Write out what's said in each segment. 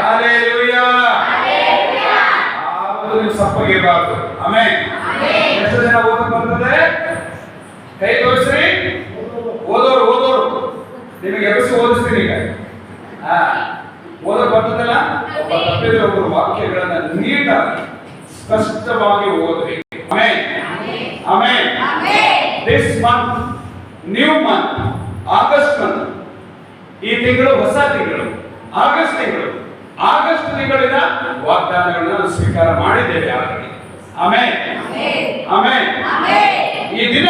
Hallelujah. ನೀವು ಸಪ್ಪಗಿರಬಾರ್ದು. Amen. ಎಷ್ಟು ಜನ ಓದಕ್ಕೆ ಬರ್ತದೆ? ಕೈ ತೋರಿಸ್ರಿ. ಓದೋರು ನಿಮಗೆ ಎಬ್ಬಿಸಿ ಓದಿಸ್ತೀನಿ ಈಗ. ಓದಕ್ಕೆ ಬರ್ತದಲ್ಲ, ಒಬ್ಬ ತಪ್ಪಿದ್ರೆ ಒಬ್ಬರು ವಾಕ್ಯಗಳನ್ನ ನೀಟಾಗಿ ಸ್ಪಷ್ಟವಾಗಿ ಓದ್ರಿ. Amen. Amen. This month, new month, August month, ಈ ತಿಂಗಳು ಹೊಸ ತಿಂಗಳು, ಆಗಸ್ಟ್ ತಿಂಗಳು. ಆಗಸ್ಟ್ ತಿಂಗಳಿನ ವಾಗ್ದಾನಗಳನ್ನು ಸ್ವೀಕಾರ ಮಾಡಿದ್ದೇವೆ ಆಲ್ರೆಡಿ. ಆಮೆನ್. ಆಮೆನ್. ಈ ದಿನ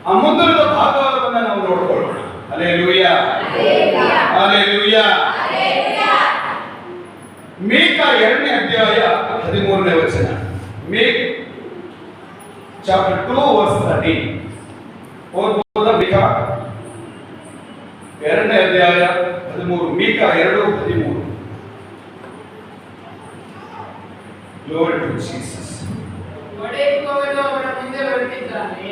ಆ ಮುಂದಿನ ಭಾಗವನ್ನು ನಾವು ನೋಡ್ಕೊಳ್ಳೋಣ. ಹಲ್ಲೆಲೂಯಾ. ಹಲ್ಲೆಲೂಯಾ. ಮೀಕ 2ನೇ ಅಧ್ಯಾಯ 13ನೇ ವಚನ. Micah chapter 2 verse 13. ಓದ್ಬೋದಾ? ಮೀಕ 2ನೇ ಅಧ್ಯಾಯ 13. ಮೀಕ 2:13. Glory to Jesus. ಒಡೆಯುವವನು ಅವರ ಮುಂದೆ ಹೊರಟಿದ್ದಾನೆ.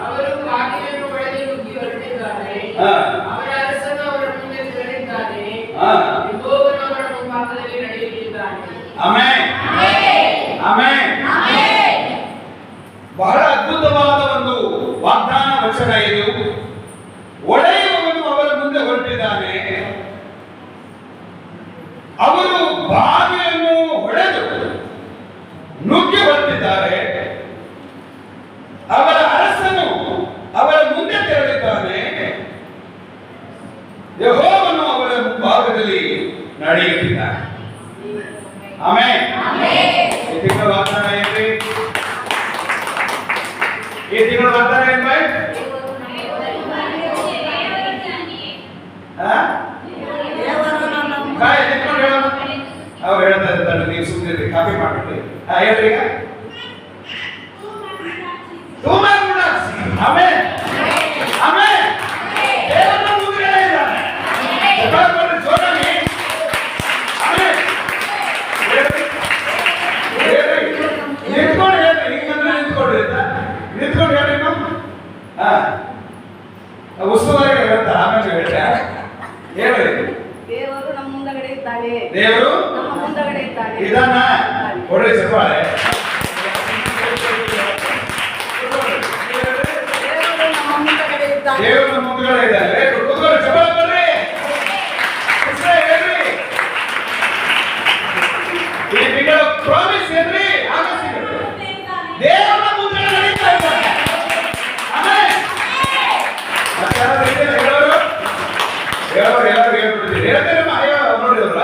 ಅವರು ಬಾಗಿಲನ್ನು ಒಡೆದು ನುಗ್ಗಿ ಹೊರಟಿದ್ದಾರೆ. ಅವರ ಅರಸನು ಅವರ ಮುಂದೆ ತೆರಳಿದ್ದಾನೆ. ಯೆಹೋವನು ಅವರ ಮುಂಭಾಗದಲ್ಲಿ ನಡೆಯುತ್ತಿದ್ದಾನೆ. ಆಮೆನ್. ಆಮೆನ್. ಬಹಳ ಅದ್ಭುತವಾದ ಒಂದು ವಾಗ್ದಾನ ವಚನ ಇದು. ಒಡೆಯುವವನು ಅವರ ಮುಂದೆ ಹೊರಟಿದ್ದಾನೆ. ಅವರು ಬಾಗಿಲನ್ನು ಹೊಡೆದು ನುಗ್ಗಿ ಹೊರಟಿದ್ದಾರೆ. ಅವರ ಅರಸನು ಅವರ ಮುಂದೆ ತೆರಳಿದ್ದಾನೆ. ಯೆಹೋವನು ಅವರ ಮುಂಭಾಗದಲ್ಲಿ ನಡೆಯುತ್ತಿದ್ದಾನೆ. ಆಮೆನ್. ಈ ತಿಂಗಳ ವಾಗ್ದಾನ ಏನ್ರಿ? ಈ ತಿಂಗಳ ವಾಗ್ದಾನ ಏನ್ ಬೈ? ಅವ್ರು ಹೇಳ್ತಾ ಇರ್ತಾರೆ, ನೀವು ಸುಮ್ಮನೆ ಕಾಪಿ ಮಾಡ್ಬಿಟ್ರಿ. ಹೇಳ್ರಿ ಈಗ. ಆಮೆನ್. ಆಮೆನ್. ದೇವರ ಮುಂದೆ ಇದ್ದಾನೆ. ಜೋರಾಗಿ ಆಮೆನ್. ನಿಂತ್ಕೊಂಡು ಹೇಳ್ರಿ. ಹಿಂಗಂದ್ರೆ ನಿಂತ್ಕೊಂಡ್ರಿ. ನಿಂತ್ಕೊಂಡು ಹೇಳ್ರಿ. ಉಸ್ತುವಾರಿ ಹೇಳ್ತಾ ಆಮೇಲೆ ಹೇಳ್ರಿ. ದೇವರು ನಮ್ಮ ಮುಂದಗಡೆ ಇದ್ದಾನೆ. ದೇವರು ನಮ್ಮ ಮುಂದಗಡೆ ಇದ್ದಾನೆ. ಇದನ್ನ ಕೊಡ್ರಿ ಚಪ್ಪಾಳೆ. ದೇವರು ನಮ್ಮ ಮುಂದಗಡೆ ಇದ್ದಾನೆ. ದೇವರು ನಮ್ಮ ಮುಂದಗಡೆ ಇದ್ದಾನೆ. ಕೂತ್ಕೊಳ್ಳಿ, ಚಪ್ಪಾಳೆ ಕೊಡ್ರಿ. ಹೇಳ್ರಿ. ಈ ತಿಂಗಳ ಪ್ರಾಮಿಸ್ ಏನ್ರಿ? ಆಗಸ್ಟ್ ತಿಂಗಳು ದೇವರು ನಮ್ಮ ಮುಂದಗಡೆ ನಡೀತಾ ಇದ್ದಾನೆ. ಆಮೆನ್. ಮತ್ತೆ ಯಾರು ಹೇಳೋರು? ಎಲ್ಲರೂ ಹೇಳ್ಬಿಟ್ಟಿದ್ದೀರಿ. ಹೇಳ್ತಾರೆ ನೋಡಿದ್ರಲ್ಲ,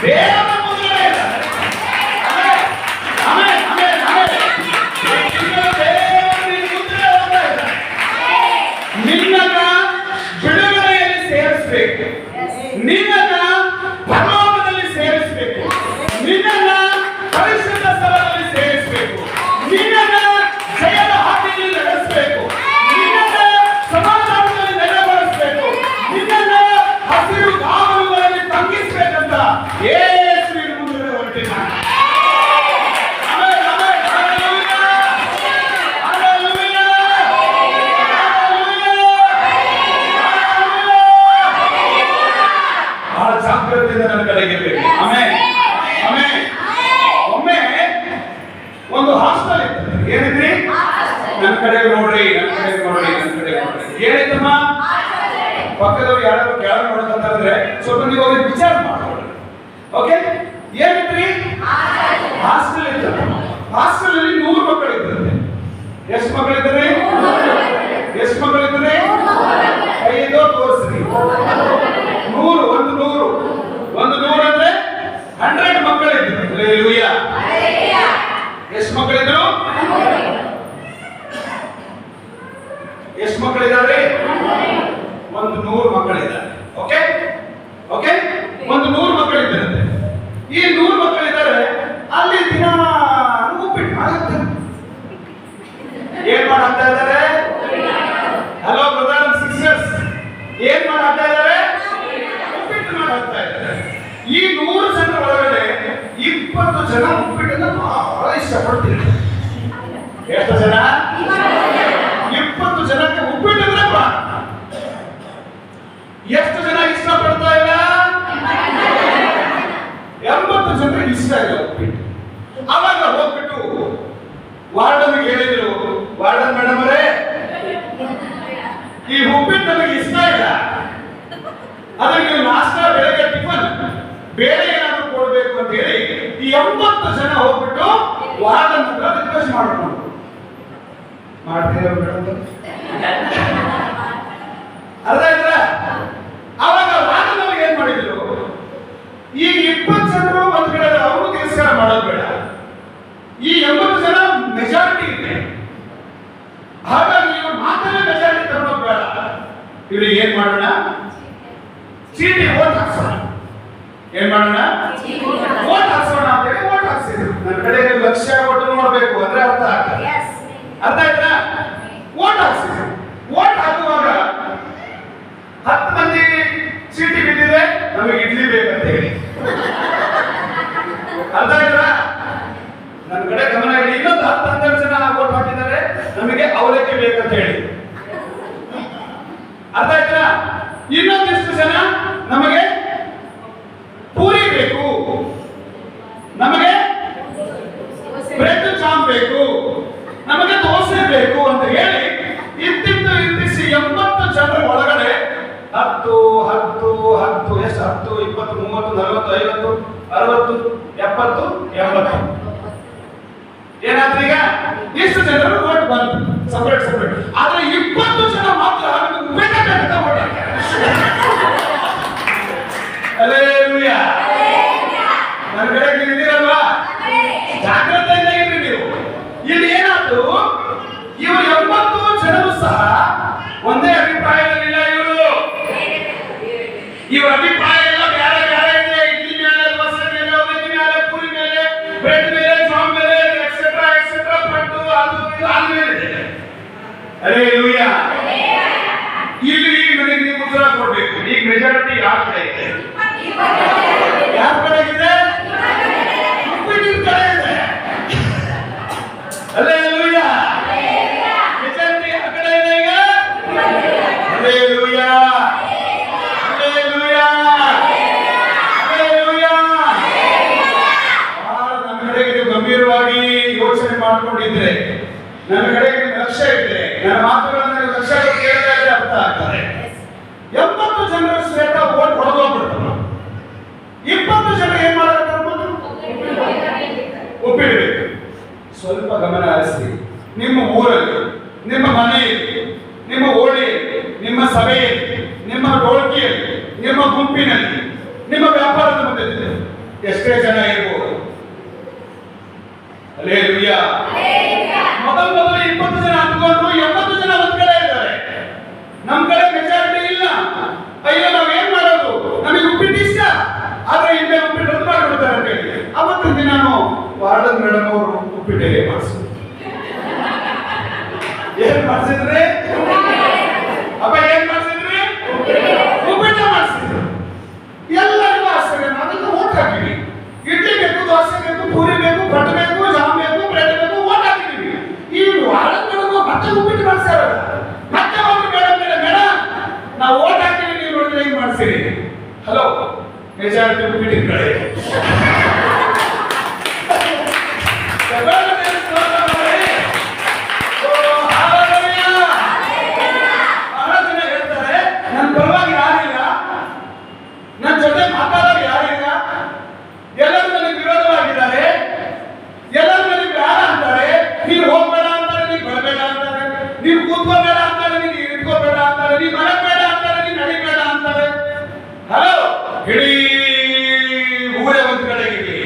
ದೇವರ ಮುಂದೆ ಇದ್ದಾನೆ. ಆಮೆನ್. ಆಮೆನ್. ಆಮೆನ್. ಆಮೆನ್. ನಿನ್ನನ್ನ ಬಿಡುಗಡೆಯಲ್ಲಿ ಸೇರಿಸಬೇಕು. ನಿನ್ನನ್ನ ಪರಲೋಕದಲ್ಲಿ ಸೇರಿಸಬೇಕು. ನಿನ್ನನ್ನ ಪರಿಶುದ್ಧ ಸ್ಥಳದಲ್ಲಿ ಸೇರಿಸಬೇಕು. ನಿನ್ನನ್ನ ಜಯದ ಹಾದಿಯಲ್ಲಿ ನಡೆಸಬೇಕು. ನಿನ್ನನ್ನ ಸಮಾಧಾನದಲ್ಲಿ ನೆಲೆಗೊಳಿಸಬೇಕು. ನಿನ್ನನ್ನ ಹಸಿರು ಗಾವಲುಗಳಲ್ಲಿ ತಂಗಿಸಬೇಕಂತ ಯೇಸುವಿನ ಮುಂದೆ ಹೊರಟಿದ್ದಾನೆ. ಬಹಳ ಜಾಗ್ರತೆಯಿಂದ ನನ್ನ ಕಡೆಗೆ ಇರಬೇಕು. ಆಮೆನ್. ಆಮೆನ್. ಒಮ್ಮೆ ಒಂದು ಹಾಸ್ಟೆಲ್ ಇರ್ತದೆ. ಏನಿದ್ರಿ? ನನ್ನ ಕಡೆ ನೋಡ್ರಿ, ನನ್ನ ಕಡೆ ನೋಡ್ರಿ, ನನ್ನ ಕಡೆ ನೋಡ್ರಿ. ಏನಿತ್ತಮ್ಮ? ಪಕ್ಕದವ್ರು ಯಾರು ಕೆಳಗೆ ನೋಡಕಂತಂದ್ರೆ ಸ್ವಲ್ಪ ನೀವು ಅವ್ರಿಗೆ ವಿಚಾರ ಮಾಡ್ಕೊಳ್ಳಿ. ಓಕೆ? ಏನಿದ್ರಿ? ಹಾಸ್ಟೆಲ್ ಇರ್ತದೆ. ಹಾಸ್ಟೆಲ್ ಅಲ್ಲಿ 100 ಮಕ್ಕಳು ಇರ್ತದೆ. ಎಷ್ಟು ಮಕ್ಕಳಿದ್ದಾರೆ? ಎಷ್ಟು ಮಕ್ಕಳಿದ್ದಾರೆ? 5 ತೋರಿಸ್ರಿ. 100. ಒಂದು 100 ಅಂದ್ರೆ 100 ಮಕ್ಕಳಿದ್ರು. ಹಲ್ಲೆಲೂಯಾ. ಎಷ್ಟು ಮಕ್ಕಳಿದ್ರು? ಎಷ್ಟು ಮಕ್ಕಳಿದ್ದಾರೆ? ಒಂದು 100 ಮಕ್ಕಳಿದ್ದಾರೆ. ಓಕೆ? ಓಕೆ? ಒಂದು 100 ಮಕ್ಕಳಿದ್ದಾರೆ. ಈ 100 ಮಕ್ಕಳಿದ್ದಾರೆ. ಅಲ್ಲಿ ದಿನ ಉಪ್ಪಿಟ್ಟು ಮಾಡುತ್ತೆ. ಏನ್ ಮಾಡ್ತಾ ಇದ್ದಾರೆ? ಹಲೋ ಬ್ರದರ್ ಅಂಡ್ ಸಿಸ್ಟರ್ಸ್, ಏನ್ ಮಾಡ್ತಾ ಇದ್ದಾರೆ? ಉಪ್ಪಿಟ್ಟು ಮಾಡ್ತಾ ಇದ್ದಾರೆ. ಈ 100 ಜನರ ಒಳಗಡೆ 20 ಜನ ಉಪ್ಪಿಟ್ಟನ್ನು ಬಹಳ ಇಷ್ಟಪಡ್ತಿದ್ದಾರೆ. ಎಷ್ಟು ಜನ? 20 ಜನಕ್ಕೆ ಉಪ್ಪಿಟ್ಟು ಅಂದ್ರೆ ಎಷ್ಟು ಜನ ಇಷ್ಟಪಡ್ತಾ ಇಲ್ಲ? ಉಪ್ಪಿಟ್ಟು. ಅವಾಗ ಹೋಗ್ಬಿಟ್ಟು ವಾರ್ಡನ್ಗೆ ಹೇಳಿದ್ರು, ವಾರ್ಡನ್ ಮೇಡಮ್ ಅವರೇ, ಈ ಉಪ್ಪಿಟ್ಟು ನಮಗೆ ಇಷ್ಟ ಇಲ್ಲ, ಅದಕ್ಕೆ ನೀವು ನಾಷ್ಟಾ ಬೆಳಗ್ಗೆ ಟಿಫನ್ ಬೇರೆ ಏನಾದ್ರು ಕೊಡ್ಬೇಕು ಅಂತ ಹೇಳಿ ಈ 80 ಜನ ಹೋಗ್ಬಿಟ್ಟು ವಾರ್ಡನ್ ಹತ್ರ ರಿಕ್ವೆಸ್ಟ್ ಮಾಡ್ಕೊಂಡು ಮಾಡ್ತೀರ ಮೇಡಮ್. ಅರ್ಥ ಆಯ್ತಾ? ಅವಾಗ ವಾರ್ಡನ್ ಅವ್ರು ಏನ್ ಮಾಡಿದ್ರು, ಈಗ 20 ಜನರು ಒಂದ್ ಕಡೆ ಅವರು ತಿರಸ್ಕಾರ ಮಾಡೋದು ಬೇಡ, ಈ 80 ಜನ ಮೆಜಾರಿಟಿ ಇದೆ, ಹಾಗಾಗಿ ಇವ್ರು ಮಾತ್ರ ಮೆಜಾರಿಟಿ ತಗೊಳ್ಳೋದು ಬೇಡ, ಇವ್ರಿಗೆ ಏನ್ ಮಾಡೋಣ, ಚೀಟಿ ಓಟ್ ಹಾಕ್ಸೋಣ. ಏನ್ ಮಾಡೋಣ, ಓಟ್ ಹಾಕ್ಸೋಣ ಅಂತ ಹೇಳಿ ಓಟ್ ಹಾಕ್ಸಿದ್ರು. ನನ್ನ ಕಡೆ ಲಕ್ಷ್ಯ ಕೊಟ್ಟು ನೋಡ್ಬೇಕು ಅಂದ್ರೆ ಅರ್ಥ ಆಗ್ತದೆ. ಅರ್ಥ ಆಯ್ತಾ? ಓಟ್ ಹಾಕ್ಸಿದ್ರು. ಓಟ್ ಹಾಕುವಾಗ 10 ಮಂದಿ ಚೀಟಿ ಬಿದ್ದಿದೆ, ನಮಗೆ ಇಡ್ಲಿ ಬೇಕಂತ ಹೇಳಿ. ಅರ್ಥ ಆಯ್ತಾ? ನನ್ನ ಕಡೆ ಗಮನ ಇಡಿ. ಇನ್ನೊಂದು 10-12 ಜನ ಓಟ್ ಹಾಕಿದ್ದಾರೆ, ನಮಗೆ ಅವಲಕ್ಕಿ ಬೇಕಂತ ಹೇಳಿ. ಅರ್ಥ ಆಯ್ತಾ? ಇನ್ನೊಂದಿಷ್ಟು ಜನ ನಮಗೆ ಪೂರಿ ಬೇಕು, ನಮಗೆ ಬ್ರೆಡ್ ಜಾಮ್ ಬೇಕು, ನಮಗೆ ದೋಸೆ ಬೇಕು ಅಂತ ಹೇಳಿ ಇಂತಿಸಿ 80 ಜನರ ಒಳಗಡೆ 10 10 10 ಎಷ್ಟು 10 20 30 40 50 60 70 80 ಏನಾದ್ರೂ ಈಗ ಇಷ್ಟು ಜನರು ಓಟ್ ಬಂತು ಸಪರೇಟ್. ಆದ್ರೆ 20 ಜನ ಮಾತ್ರ ಉಪೇಕ್ಷೆ ಓಟ್ ಹಲ್ಲೆಲೂಯಾ. ನನ್ನ ಕಡೆ ನೀವು ಇದ್ದೀರಲ್ವಾ, ಜಾಗ್ರತೆಯಿಂದ ಇರ್ರಿ ನೀವು. ಇಲ್ಲಿ ಏನಾದ್ರು ಇವರು 80 ಜನರು ಸಹ ಒಂದೇ ಅಭಿಪ್ರಾಯದಲ್ಲಿಲ್ಲ. ಇವ್ರ ಅಭಿಪ್ರಾಯ ಎಲ್ಲ ಬೇರೆ ಬೇರೆ ಇದೆ. ಇಡ್ಲಿ ಮೇಲೆ, ದೋಸೆ ಮೇಲೆ, ಅವಲಕ್ಕಿ ಮೇಲೆ, ಪೂರಿ ಮೇಲೆ, ಬ್ರೆಡ್ ಮೇಲೆ, ಜಾಮ್ ಮೇಲೆ, ಎಕ್ಸೆಟ್ರಾ ಎಕ್ಸೆಟ್ರಾ ಪಟ್ಟು ಅದು ಇದು ಆದ್ಮೇಲೆ ಇದೆ. ಹಲ್ಲೆಲೂಯಾ. ಇಲ್ಲಿ ಈಗ ನನಗೆ ನೀವು ಉತ್ತರ ಕೊಡ್ಬೇಕು. ಈಗ ಮೆಜಾರಿಟಿ ಯಾರ ಕಡೆ ಇದೆ? ಯಾರ ಕಡೆ ಇದೆ? ಉಪ್ಪಿಟ್ಟಿನ ಕಡೆ ಇದೆ. ಹಲ್ಲೆಲೂಯಾ. ಮೆಜಾರಿಟಿ ಯಾರ ಕಡೆ ಇದೆ ಈಗ? ಹಲ್ಲೆಲೂಯಾ. ಹಲ್ಲೆಲೂಯಾ. ಹಲ್ಲೆಲೂಯಾ. ನನ್ನ ಕಡೆಗೆ ನೀವು ಗಂಭೀರವಾಗಿ ಯೋಚನೆ ಮಾಡ್ಕೊಂಡಿದ್ರೆ, ನನ್ನ ಕಡೆಗೆ ಲಕ್ಷ್ಯ ಇದ್ರೆ, ನನ್ನ ಮಾತುಗಳನ್ನು ಲಕ್ಷ್ಯ ಕೇಳ್ತಾ ಇದ್ರೆ ಅರ್ಥ ಆಗ್ತದೆ. 80 ಜನರು ಶ್ವೇತ ಓಟ್ ಹೊಡೆದೋಗ್ಬಿಡ್ತಾರೆ. 20 ಜನ ಏನ್ ಮಾಡ್ತಾರೆ? ಒಪ್ಪಿಡಬೇಕು. ಸ್ವಲ್ಪ ಗಮನ ಹರಿಸಿ. ನಿಮ್ಮ ಊರಲ್ಲಿ, ನಿಮ್ಮ ಮನೆಯಲ್ಲಿ, ನಿಮ್ಮ ಓಣಿಯಲ್ಲಿ, ನಿಮ್ಮ ಸಭೆಯಲ್ಲಿ, ನಿಮ್ಮ ರೋಡ್ಕಿಯಲ್ಲಿ, ನಿಮ್ಮ ಗುಂಪಿನಲ್ಲಿ, ನಿಮ್ಮ ವ್ಯಾಪಾರದ ಮಧ್ಯದಲ್ಲಿ ಎಷ್ಟೇ ಜನ ಇರ್ಬೋದು. ಹಲ್ಲೆಲೂಯಾ. ಮೊದಲು 20 ಜನ ಅಂದ್ಕೊಂಡು 80 ಜನ ಒಂದ್ ಕಡೆ ಇದ್ದಾರೆ. ನಮ್ ಕಡೆ ಮೆಜಾರಿಟಿ ಇಲ್ಲ. ಅಯ್ಯೋ ನಾವ್ ಏನ್ ಮಾಡೋದು, ನಮಗೆ ಉಪ್ಪಿಟ್ಟು ಇಷ್ಟ, ಆದ್ರೆ ಹಿಂದೆ ಉಪ್ಪಿಟ್ಟು ರದ್ದು ಮಾಡಿಬಿಡ್ತಾರೆ ಅಂತ ಹೇಳಿ ಅವತ್ತಿನ ದಿನ ವಾರ್ಡನ್ ಮೇಡಮ್ ಅವರು ಉಪ್ಪಿಟ್ಟೆ ಮಾಡಿಸಿದ್ರು. ಏನ್ ಮಾಡಿಸಿದ್ರಿ? ಅಪ್ಪ ಏನ್ ಮಾಡಿಸಿದ್ರಿ? ಉಪ್ಪಿಟ್ಟ ಮಾಡಿಸಿದ್ರು. ಎಲ್ಲರಿಗೂ ಆಶ್ಚರ್ಯ. ನಾವೆಲ್ಲ ಓಟ್ ಹಾಕಿವಿ. ಇಡ್ಲಿ ಬೇಕು, ದೋಸೆ ಬೇಕು, ಪೂರಿ ಬೇಕು, ಪಟ್ಟು ಬೇಕು, ಜಾಮ್ ಬೇಕು, ಬ್ರೆಡ್ ಬೇಕು, ಓಟ್ ಹಾಕಿದೀವಿ. ಈ ವಾರ್ಡನ್ ಮೇಡಮ್ ಮತ್ತೆ ಉಪ್ಪಿಟ್ಟು ಮಾಡಿಸ್ಯಾರ. ಮತ್ತೆ ಹೋಗಿ ಮೇಡಮ್ ನಾವು ಓಟ್ ಹಾಕ್ತೀವಿ, ನೀವು ನೋಡಿದ್ರೆ ಹೆಂಗ್ ಮಾಡ್ತೀರಿ? ಹಲೋ, ಮೆಜಾರಿಟಿ ಉಪ್ಪಿಟ್ಟಿನ ಕಡೆ. ಬಹಳ ಜನ ಹೇಳ್ತಾರೆ ನನ್ನ ಪರವಾಗಿ ಯಾರಿಲ್ಲ, ನನ್ನ ಜೊತೆ ಮಾತಾಡೋರು ಯಾರಿಲ್ಲ, ಎಲ್ಲರೂ ನನಗೆ ವಿರೋಧವಾಗಿದ್ದಾರೆ, ಎಲ್ಲರೂ ನನಗೆ ಬೇಡ ಅಂತಾರೆ, ನೀನು ಹೋಗ್ಬೇಡ ಅಂತಾರೆ, ನೀನು ಬರಬೇಡ ಅಂತಾರೆ, ನೀನು ಕೂತ್ಕೋಬೇಡ ಅಂತಾರೆ, ನೀನು ಇಟ್ಕೋಬೇಡ ಅಂತಾರೆ, ನೀನು ಮರಬೇಡ ಅಂತಾರೆ, ನೀನು ನಡಿಬೇಡ ಅಂತಾರೆ. ಹಲೋ, ಇಡೀ ಊರೇ ಒಂದು ಕಡೆಗೆ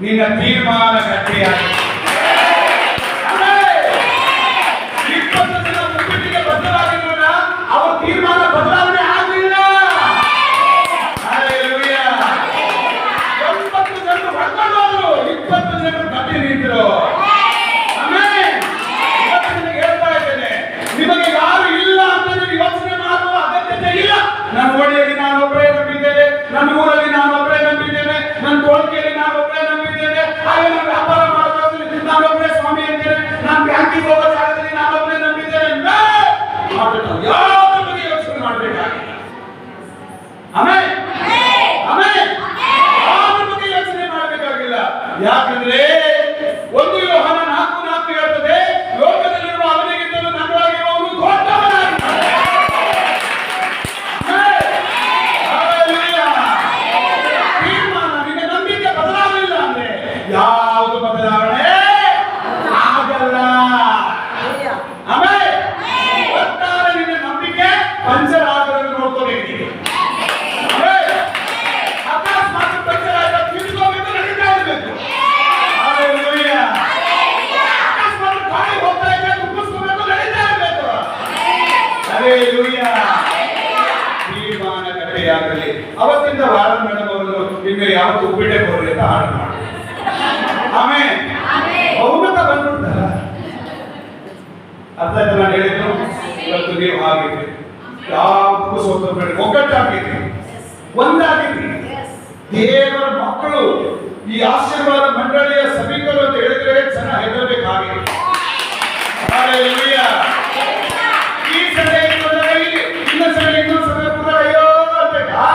ನಿನ್ನ ತೀರ್ಮಾನ ಗಟ್ಟಿಯಾಗಿದೆ. 20 ಜನ ಉಪ್ಪಿಟ್ಟಿಗೆ ಬದ್ಧವಾಗಿರೋಣ, ಅವ್ರ ತೀರ್ಮಾನ ಬದಲಾವಣೆ ಆಗಲಿಲ್ಲ. ಹಲ್ಲೆಲೂಯಾ. 80 ಜನರು ಹೊಡ್ಕೊಂಡು ಹೋದ್ರು, 20 ಜನರು ಗಟ್ಟಿ ನಿಂತರು. ಆಮೆನ್. ಇವತ್ತು ನಿಮಗೆ ಹೇಳ್ತಾ ಇದ್ದೇನೆ, ನಿಮಗೆ ಯಾರು ಇಲ್ಲ ಅಂತ ನೀವು ಯೋಚನೆ ಮಾಡುವ ಅಗತ್ಯತೆ ಇಲ್ಲ. ನನ್ನ ಓಣಿಯಲ್ಲಿ ನಾನು ಒಬ್ಬರೇ ನಂಬಿದ್ದೇನೆ, ನನ್ನ ಊರಲ್ಲಿ ನಾನು ಒಬ್ಬರೇ ನಂಬಿದ್ದೇನೆ, ನನ್ನ ತೋಳಿಕೆಯಲ್ಲಿ ನಾನು ಒಬ್ಬರೇ ನಂಬಿದ್ದೇನೆ. ಹಾಗೆ ನಾನು ವ್ಯಾಪಾರ ಮಾಡೋದು ಆಗಿರಲಿ. ಅವತ್ತಿಂದ ವಾರ್ಡನ್ ಮೇಡಮ್ ಅವರು ಇನ್ನು ಯಾವತ್ತು ಉಪ್ಪಿಟ್ಟೆ ಕೊಡ್ರಿ ಅಂತ ಆರ್ಡರ್ ಮಾಡಿ ಆಮೇಲೆ ಬಹುಮತ ಬಂದ್ಬಿಡ್ತಾರ. ಅರ್ಥ ಆಯ್ತು ನಾನು ಹೇಳಿದ್ದು? ಇವತ್ತು ನೀವು ಆಗಿದ್ರಿ, ಯಾವತ್ತೂ ಸೋತಬೇಡಿ, ಒಗ್ಗಟ್ಟಾಗಿದ್ರಿ, ಒಂದಾಗಿದ್ರಿ, ದೇವರ ಮಕ್ಕಳು. ಈ ಆಶೀರ್ವಾದ ಮಂಡಳಿಯ ಸಭಿಕರು ಅಂತ ಹೇಳಿದ್ರೆ ಜನ ಹೆದರಬೇಕಾಗಿದೆ. ಈ ಸಭೆ ಇನ್ನೊಂದು ಸಭೆ ಕೂಡ ಅಯ್ಯೋ ಅನ್ಬೇಕಾ?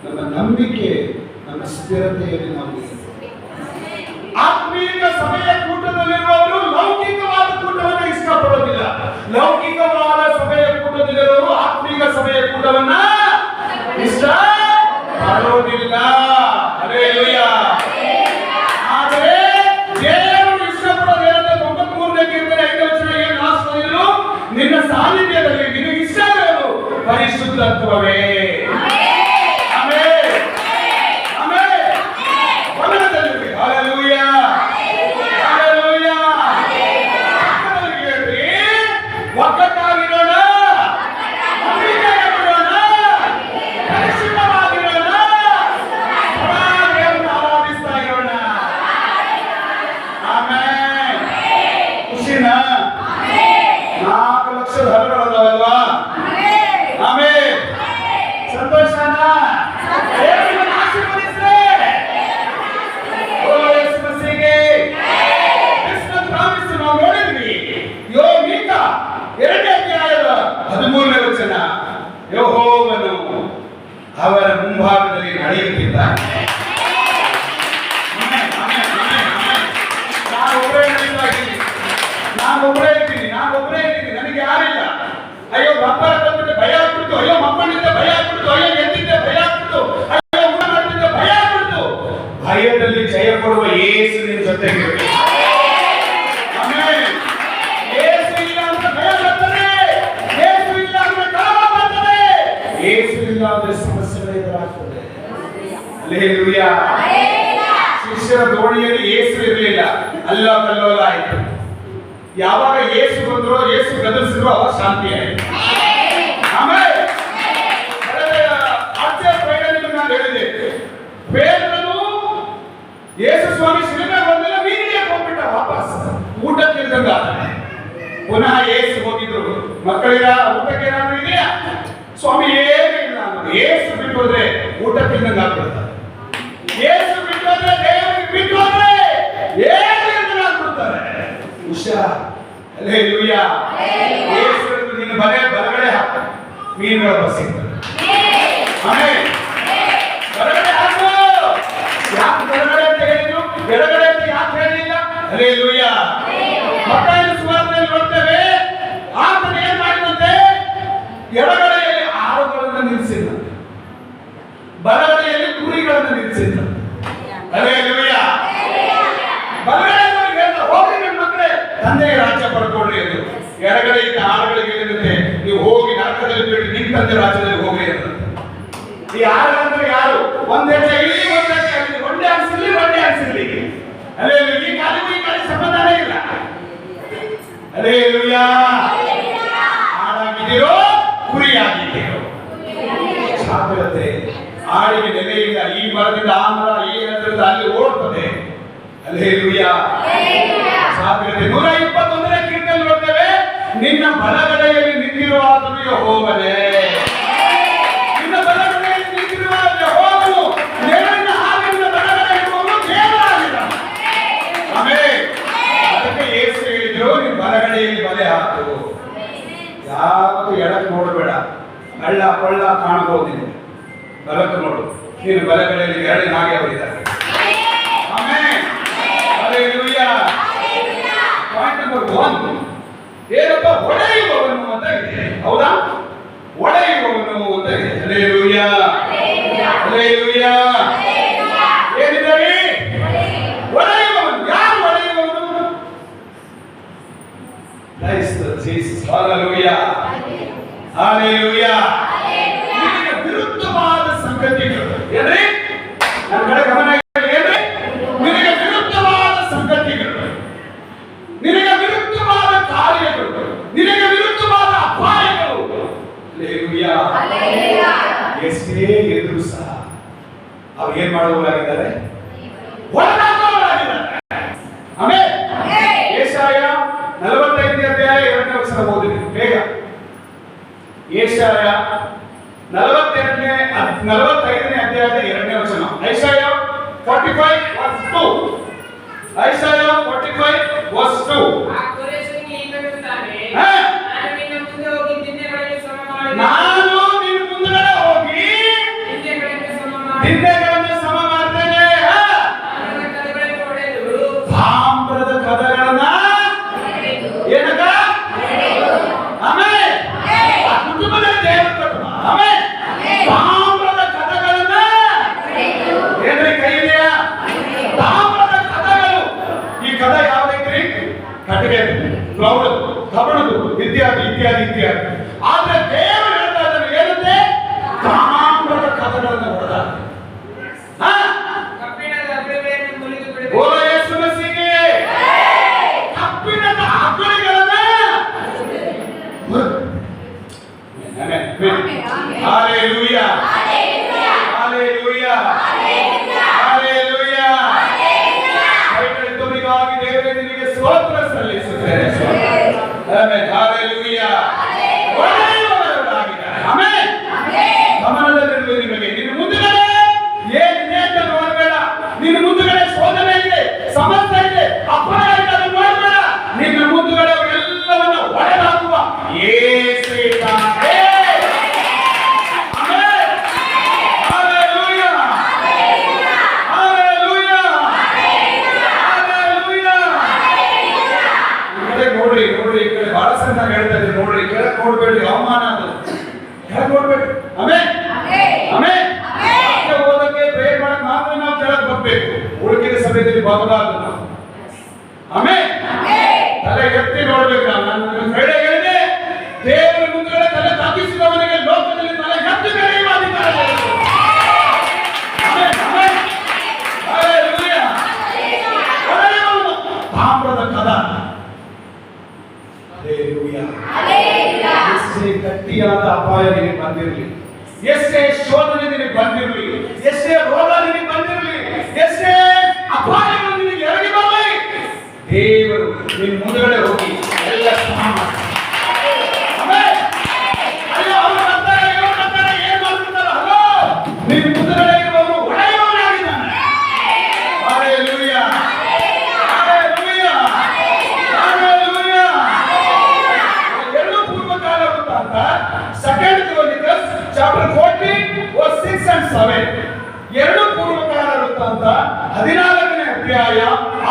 ನಮ್ಮ ನಂಬಿಕೆ, ನಮ್ಮ ಸ್ಥಿರತೆಯಲ್ಲಿ ನಾವು ಆತ್ಮೀಕ ಸಭೆಯ ಕೂಟದಲ್ಲಿರುವವರು ಲೌಕಿಕವಾದ ಕೂಟವನ್ನು ಇಷ್ಟಪಡೋದಿಲ್ಲ. ಲೌಕಿಕವಾದ ಸಭೆಯ ಕೂಟದಲ್ಲಿರುವವರು ಆತ್ಮೀಕ ಸಭೆಯ ಕೂಟವನ್ನ ಇಷ್ಟ ಪಡೋದಿಲ್ಲ. ಹಲ್ಲೆಲೂಯಾ. ಆದರೆ ದೇವರು ಇಷ್ಟಪಡೋದೇನಂದ್ರೆ 93ನೇ ಕೀರ್ತನೆ 5ನೇ ವಚನ ಏನು ಆಸ್ವಾದಿಸಲು ನಿನ್ನ ಸಾನ್ನಿಧ್ಯದಲ್ಲಿ ನಿನಗೆ ಇಷ್ಟ ಇರೋದು ಪರಿಶುದ್ಧತ್ವವೇ. ಒಗ್ಗಟ್ಟಾಗಿರೋಣ, ನಂಬಿಕೆಯಾಗಿರೋಣ, ಪರಿಶುದ್ಧವಾಗಿರೋಣ, ದೇವರನ್ನು ಆರಾಧಿಸ್ತಾ ಇರೋಣ. ಆಮೆನ್. ಖುಷಿನಾ? 4 ಲಕ್ಷದ ಹರಗಳದವಲ್ವಾ? ಆಮೆನ್. ಸಂತೋಷನಾ? ದೇವರನ್ನು ಆಶೀರ್ವದಿಸ್ರಿ. ಓ ಯೇಸು ಮಸೀಗೆ ಕ್ರಿಸ್ತನ ಪ್ರಾಮಿಸ್ ನಾವು ನೋಡಿದ್ವಿ. ಮೀಕ 2ನೇ ಅಧ್ಯಾಯದ 13ನೇ ವಚನ, ಯೆಹೋವನು ಅವರ ಮುಂಭಾಗದಲ್ಲಿ ನಡೆಯುತ್ತಿದ್ದಾನೆ. ನಾನು ಒಬ್ಬರೇ ಇದ್ದೀನಿ, ನನಗೆ ಯಾರಿಲ್ಲ. ಅಯ್ಯೋ ಮಕ್ಕಳ ತಂದೆ ಭಯ ಆಗ್ಬಿಡ್ತು, ಅಯ್ಯೋ ಮಕ್ಕಳಿಂದ ಭಯ ಆಗ್ಬಿಡ್ತು, ಅಯ್ಯೋ ಎದ್ದಿದ್ದೆ ಭಯ ಆಗ್ಬಿಡ್ತು, ಅಯ್ಯೋ ಊಟ ಮಾಡ್ತಿದ್ದೆ ಭಯ ಆಗ್ಬಿಡ್ತು. ಭಯದಲ್ಲಿ ಜಯ ಕೊಡುವ ಯೇಸುವಿನ ಜೊತೆಗಿರಬೇಕು. ಸಮಸ್ಯೆಗಳು ಎದುರಾಗ್ತದೆ. ಹಲ್ಲೆಲೂಯಾ. ಶಿಷ್ಯರ ದೋಣಿಯಲ್ಲಿ ಯೇಸು ಇರಲಿಲ್ಲ, ಅಲ್ಲ ಕಲ್ಲೋಲ ಆಯಿತು. ಯಾವಾಗ ಯೇಸು ಬಂದ್ರು, ಯೇಸು ಗದರಿಸಿದ್ರು, ಅವಾಗ ಶಾಂತಿ ಆಯಿತು. ಆಮೇಲೆ ಆಚೆ ಪ್ರಯಾಣದಲ್ಲಿ ನಾನು ಹೇಳಿದೆ, ಪೇತ್ರನು ಯೇಸು ಸ್ವಾಮಿ ಶಿಲುಬೆ ಬಂದಿಲ್ಲ, ಮೀನಿಗೆ ಹೋಗ್ಬಿಟ್ಟ ವಾಪಸ್ ಊಟಕ್ಕೆ ಇಲ್ದಂಗ. ಪುನಃ ಯೇಸು ಹೋಗಿದ್ರು, ಮಕ್ಕಳಿಗ ಊಟಕ್ಕೆ ಏನಾದ್ರು ಇದೆಯಾ? ಸ್ವಾಮಿ ಏನು ಇಲ್ಲ. ಯೇಸು ಬಿಟ್ಟು ಹೋದ್ರೆ ಊಟಕ್ಕೆ ಇಲ್ದಂಗ ಆಗ್ಬಿಡ್ತಾರೆ. ಯೇಸು ಬಿಟ್ಟು ಹೋದ್ರೆ, ದೇವರಿಗೆ ಬಿಟ್ಟು ಹೋದ್ರೆ ಏನು ಇಲ್ದಂಗ ಆಗ್ಬಿಡ್ತಾರೆ. ಹುಷಾರ್. ಹಲ್ಲೆಲೂಯಾ. ಯೇಸು ನಿನ್ನ ಬಲಗಡೆ ಹಾಕು, ಮೀನುಗಳ ಬಸಿಗ್ತದೆ. ಆಮೆನ್. ಬಲಗಡೆ ಹಾಕು. ಯಾಕೆ ಬಲಗಡೆ ಅಂತ ಹೇಳಿದ್ರು, ಎಡಗಡೆ ಅಂತ ಯಾಕೆ ಹೇಳಿಲ್ಲ? ಹಲ್ಲೆಲೂಯಾ. ಮತ್ತಾಯನ ಸುವಾರ್ತೆಯಲ್ಲಿ ನೋಡ್ತೇವೆ, ಆತನ ಏನ್ ಮಾಡಿದಂತೆ, ಎಡಗಡೆಯಲ್ಲಿ ಆಳುಗಳನ್ನು ನಿಲ್ಲಿಸಿದ, ಬಲಗಡೆಯಲ್ಲಿ ಕುರಿಗಳನ್ನು ನಿಲ್ಲಿಸಿದ. ಹಲ್ಲೆಲೂಯಾ. ಬಲಗಡೆಯಲ್ಲಿ ಹೇಳ್ದ, ಹೋಗಿ ನನ್ನ ಮಕ್ಕಳೇ ತಂದೆಯ ರಾಜ್ಯ ಪಡ್ಕೊಳ್ರಿ ಎಂದು. ಎಡಗಡೆ ಇದ್ದ ಆಳುಗಳಿಗೆ ಹೇಳಿದಂತೆ, ನೀವು ಹೋಗಿ ನರಕದಲ್ಲಿ ಬಿಟ್ಟು ನಿಮ್ಮ ತಂದೆ ರಾಜ್ಯದಲ್ಲಿ ಹೋಗ್ರಿ ಅಂತ. ಈ ಆಳುಗಳಂದ್ರೆ ಯಾರು? ಒಂದ್ ಹೆಜ್ಜೆ ಇಲ್ಲಿ, ಒಂದ್ ಹೆಜ್ಜೆ ಅಲ್ಲಿ, ಒಂದೇ ಅನ್ಸಿರ್ಲಿ, ಒಂದೇ ಅನ್ಸಿರ್ಲಿ. ಹಲ್ಲೆಲೂಯಾ. ಈ ಕಾಲಿಗೂ ಈ ಕಾಲಿಗೆ ಸಂಬಂಧನೇ ಇಲ್ಲ. ಹಲ್ಲೆಲೂಯಾ. ಆಳಾಗಿದ್ದೀರೋ, ಕುರಿಯಾಗಿದ್ದೀರೋ. ಜಾಗ್ರತೆ. ಆಳಿಗೆ ನೆಲೆಯಿಂದ ಈ ಮರದಿಂದ ಆ ಮರ, ಈ ಎತ್ತರದಿಂದ ಅಲ್ಲಿ ಓಡ್ತದೆ. ಹಲ್ಲೆಲೂಯಾ. ಜಾಗ್ರತೆ. 121ನೇ ಕೀರ್ತನೆ ನೋಡ್ತೇವೆ, ನಿನ್ನ ಬಲಗಡೆಯಲ್ಲಿ ನಿಂತಿರುವ ಆತನು ಯೆಹೋವನೇ. ನಿನ್ನ ಬಲಗಡೆಯಲ್ಲಿ ನಿಂತಿರುವ ಯೆಹೋವನು, ನೆರಳಿನ ಹಾಗೆ ನಿನ್ನ ಬಲಗಡೆ ಇರುವವನು ದೇವರಾಗಿದ್ದಾನೆ. ಆಮೆನ್. ಅದಕ್ಕೆ ಯೇಸು ಹೇಳಿದ್ರು, ನಿನ್ನ ಬಲಗಡೆಯಲ್ಲಿ ಬಲೆ ಹಾಕು. ಯಾವತ್ತು ಎಡಕ್ಕೆ ನೋಡಬೇಡ, ಹಳ್ಳ ಕೊಳ್ಳ ಕಾಣಬಹುದು. ಬಲಕ್ಕೆ ನೋಡು, ನೀನು ಬಲಗಡೆಯಲ್ಲಿ ಎರಡಿನ ಹಾಗೆ ಅವರಿದ್ದಾರೆ. ಆಮೆನ್. ಹಲ್ಲೆಲೂಯಾ. ಪಾಯಿಂಟ್ ನಂಬರ್ 1 ಏನಪ್ಪ? ಒಡೆಯುವವನು ಅಂತ ಇದೆ. ಹೌದಾ? ಒಡೆಯುವವನು ಅಂತ ಇದೆ. ಹಲ್ಲೆಲೂಯಾ. ಹಲ್ಲೆಲೂಯಾ. ಏನಿದ್ದಾರೆ? ಒಡೆಯುವವನು. ಯಾರು ಒಡೆಯುವವನು? ಜೀಸಸ್. ಹಲ್ಲೆಲೂಯಾ. ಹಲ್ಲೆಲೂಯಾ. ನಿನಗೆ ವಿರುದ್ಧವಾದ ಸಂಗತಿಗಳು ಏನ್ರಿ? ನನ್ನ ಕಡೆ ಗಮನ ಇರಲಿ. ಏನ್ರಿ? ನಿನಗೆ ವಿರುದ್ಧವಾದ ಸಂಗತಿಗಳು, ನಿನಗೆ ವಿರುದ್ಧವಾದ ಕಾರ್ಯಗಳು, ನಿನಗೆ ವಿರುದ್ಧವಾದ ಅಪಾಯಗಳು. ಹಲ್ಲೆಲೂಯಾ. ಎಷ್ಟೇ ಎದುರು ಸಹ ಅವ್ರು ಏನ್ ಮಾಡುವವರಾಗಿದ್ದಾರೆ, ಒಳಗಾಗುವವರಾಗಿದ್ದಾರೆ. ಆಮೇಲೆ ಯೆಶಾಯ 45ನೇ ಅಧ್ಯಾಯ 2ನೇ ವಚನ ಓದಿರಿ ಬೇಗ. ಯೆಶಾಯ 45ನೇ ಅಧ್ಯಾಯದ 2ನೇ ವಚನ. ಐಸಾಯ 45:2. ಐಸಾಯ 45:2. ಆ ಕೋರೆಷನಿಗೆ ಹೀಗೆನ್ನುತ್ತಾನೆ, ಹಾ. ನಾನು ನಿನ್ನ ಮುಂದೆ ಹೋಗಿ ದಿಣ್ಣೆಗಳನ್ನು ಸಮ ಮಾಡುವೆನು. ನಾನು ನಿನ್ನ ಮುಂದಗಡೆ ಹೋಗಿ ದಿಣ್ಣೆಗಳನ್ನು ಸಮ ಮಾಡುವೆನು. ದಿಣ್ಣೆಗಳನ್ನು ಸಮ ಮಾಡ್ತೇನೆ. ಹಾ. ತಾಮ್ರದ ಕದಗಳನ್ನು ಹೊಡೆದು ತಾಮ್ರದ ಕದಗಳನ್ನ ಏನಕ್ಕ ಆಮೇಲೆ ಆ ಕುಟುಂಬದಲ್ಲಿ ದೇವರು ಕೊಟ್ಟ. ಆಮೇಲೆ ತಾಮ್ರದ ಕದಗಳನ್ನ ಏನ್ರಿ ಕೈ ಇದೆಯಾ? ತಾಮ್ರದ ಕದಗಳು. ಈ ಕದ ಯಾವ್ದೈತ್ರಿ? ಕಟ್ಟಿಗೆ, ಕ್ಲೌಡ್, ಕಬ್ಬಣದು, ಇತ್ಯಾದಿ ಇತ್ಯಾದಿ ಇತ್ಯಾದಿ. ಆದ್ರೆ ದೇವರು ಹೇಳ್ತಾ ಇದ್ದಾನೆ ಏನಂತೆ? ತಾಮ್ರದ ಕದಗಳನ್ನು ಹೊಡೆದ. ಹಾ, ಕಬ್ಬಿಣದ ಅಗುಳಿಗಳನ್ನು ಮುರಿದು ಬಿಡುವೆನು. ಬೋಲ ಯೇಸು ಮಸೀಗೆ. ಕಬ್ಬಿಣದ ಅಗುಳಿಗಳನ್ನ ಹಾಲೆಲೂಯಾ, ಹಾಲೆಲೂಯಾ, ಹಾಲೆಲೂಯಾ. ಕೈಗಳ ತುದಿಗಾಗಿ ದೇವರೇ ನಿನಗೆ ಸ್ತೋತ್ರ ಸಲ್ಲಿಸುತ್ತೇನೆ. Amen, hallelujah. ಒಳ್ಳೆಯವರಾಗಿದ್ದಾರೆ. ಆಮೆನ್. ಗಮನದಲ್ಲಿರುವುದು ನಿಮಗೆ. ನಿನ್ನ ಮುಂದುಗಡೆ ಏನಿದೆ ಅಂತ ನೋಡಬೇಡ. ನಿನ್ನ ಮುಂದುಗಡೆ ಶೋಧನೆ ಇದೆ, ಸಮಸ್ಯೆ ಇದೆ, ಅಪಾಯ ಇದೆ, ಅದನ್ನು ನೋಡಬೇಡ. ನಿನ್ನ ಮುಂದುಗಡೆ ಎಲ್ಲವನ್ನು ಒಡೆದಾಕುವ ಯೇಸುವಿದ್ದಾನೆ. ಆಮೆನ್. Hallelujah, hallelujah, hallelujah. ಈ ಕಡೆ ನೋಡ್ರಿ, ನೋಡ್ರಿ, ಈ ಕಡೆ ಬಹಳ ಸಣ್ಣ ಹೇಳ್ತಾ ಇದ್ದೀನಿ ನೋಡ್ರಿ. ಕೆಳಗೆ ನೋಡ್ಬೇಡಿ, ಅವಮಾನ ಅದು. ಕೆಳಗೆ ನೋಡ್ಬೇಡಿ. Amen, amen. ವಾಕ್ಯ ಓದಕ್ಕೆ ಪ್ರೇಯರ್ ಮಾಡಕ್ ಮಾತ್ರ ನಾವು ಕೆಳಗೆ ಬರ್ಬೇಕು. ಉಳಿದ ಸಮಯದಲ್ಲಿ ಬದಲಾದ ನಾವು. ಆಮೆನ್. ತಲೆ ಎತ್ತಿ ನೋಡ್ಬೇಕು ನಾವು. ನಾನು ಫ್ರೈಡೆ ಹೇಳಿದೆ, ದೇವರ ಮುಂದುಗಡೆ ತಲೆ ತಾಕಿಸಿದವನಿಗೆ ಲೋಕದಲ್ಲಿ ತಲೆ ಎತ್ತಿ ಬೆಳೆಯುವ ಅಧಿಕಾರ ಇದೆ. Amen, amen. ಹಲ್ಲೆಲೂಯಾ. ಒಳ್ಳೆಯವನು. ತಾಮ್ರದ ಕದ. ಹಲ್ಲೆಲೂಯಾ. ಎಷ್ಟೇ ಗಟ್ಟಿಯಾದ ಅಪಾಯ ನಿನಗೆ ಬಂದಿರಲಿ, ಎಷ್ಟೇ ಶೋಧನೆ ನಿನಗೆ ಬಂದಿರಲಿ, ಎಷ್ಟೇ ರೋಗ ನಿನಗೆ ಬಂದಿರಲಿ, ಎಷ್ಟೇ ಅಪಾಯಗಳು ನಿನಗೆ ಎರಗಿ ಬರಲಿ, ದೇವರು ನಿನ್ನ ಮುಂದುಗಡೆ ಹೋಗಿ ಎಲ್ಲ ಸಮ ಮಾಡ್ತಾನೆ. ಆಮೆನ್. ಅಯ್ಯೋ, ಅವ್ರು ಬರ್ತಾರೆ, ಇವ್ರು ಬರ್ತಾರೆ, ಏನ್ ಮಾಡ್ತಿರ್ತಾರೋ ಅಲ್ಲೋ, ನಿನ್ನ ಮುಂದುಗಡೆ ಇರುವವನು ಒಳ್ಳೆಯವನಾಗಿದ್ದಾನೆ. Hallelujah, hallelujah, hallelujah. ಎರಡು ಪೂರ್ವಕಾಲ ವೃತ್ತಾಂತ, 2 Chronicles chapter 14:6-7. ಎರಡು ಪೂರ್ವಕಾಲ ವೃತ್ತಾಂತ 14ನೇ ಅಧ್ಯಾಯ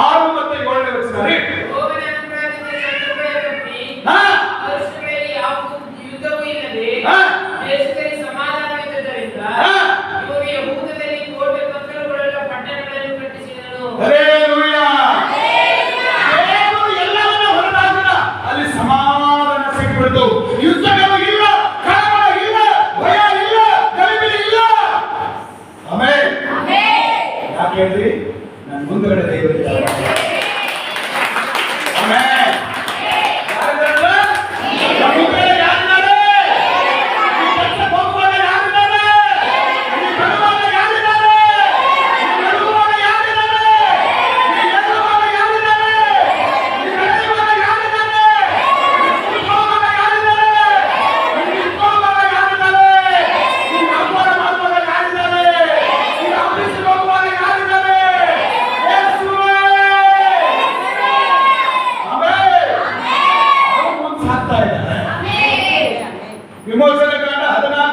6 ಮತ್ತು 7ನೇ ವಚನ. ಯೆಹೋವನ ಅನುಗ್ರಹದಿಂದ ಶತ್ರುಗಳ ತಪ್ಪಿ, ಹಾ. ವರ್ಷಗಳಲ್ಲಿ ಯಾವ ಯುದ್ಧವೂ ಇಲ್ಲದೆ ಹಾ. ದೇಶದಲ್ಲಿ ಸಮಾಧಾನವಿದ್ದುದರಿಂದ ಹಾ. ಇವರು ಯೆಹೂದದಲ್ಲಿ ಕೋಟೆ ಕೊತ್ತಲುಗಳುಳ್ಳ ಪಟ್ಟಣಗಳನ್ನು ಕಟ್ಟಿಸಿದನು. ಹಲ್ಲೆಲೂಯಾ. ದೇವರು ಎಲ್ಲವನ್ನೂ ಹೊರತಾಕಿದ. ಅಲ್ಲಿ ಸಮಾಧಾನ ಸಿಕ್ಬಿಡ್ತು. ಯುದ್ಧಗಳು ಇಲ್ಲ, ಕಳವಳ ಇಲ್ಲ, ಭಯ ಇಲ್ಲ, ಗಲಿಬಿಲಿ ಇಲ್ಲ. ಆಮೆನ್. ಯಾಕೆ ಹೇಳ್ರಿ? ನನ್ನ ಮುಂದುಗಡೆ ದೇವರಿದ್ದಾರೆ. ಆಮೆನ್. ಯಾರಿದ್ದಾರೆ? ನಮ್ಮ ಮುಂದುಗಡೆ ಯಾರಿದ್ದಾರೆ? ಈ ಕೆಲಸಕ್ಕೆ ಹೋಗುವಾಗ ಯಾರಿದ್ದಾರೆ? ಈ ಬರುವಾಗ ಯಾರಿದ್ದಾರೆ? ಈ ನಡುವಾಗ ಯಾರಿದ್ದಾರೆ? ಈ ಎದುರುವಾಗ ಯಾರಿದ್ದಾರೆ? ಈ ನಡೆಯುವಾಗ ಯಾರಿದ್ದಾರೆ? ಈ ಕೂತ್ಕೊಳ್ಳುವಾಗ ಯಾರಿದ್ದಾರೆ? ಈ ನಿಂತ್ಕೊಳ್ಳುವಾಗ ಯಾರಿದ್ದಾರೆ? ಈ ವ್ಯಾಪಾರ ಮಾಡುವಾಗ ಯಾರಿದ್ದಾರೆ? ಈ ಆಫೀಸಿಗೆ ಹೋಗುವಾಗ ಯಾರಿದ್ದಾರೆ? ಯೇಸುವೇ. ಆಮೆನ್. ಅವರು ಮುಂದೆ ಸಾಗ್ತಾ ಇದ್ದಾರೆ. ವಿಮೋಚನೆ ಕಾಂಡ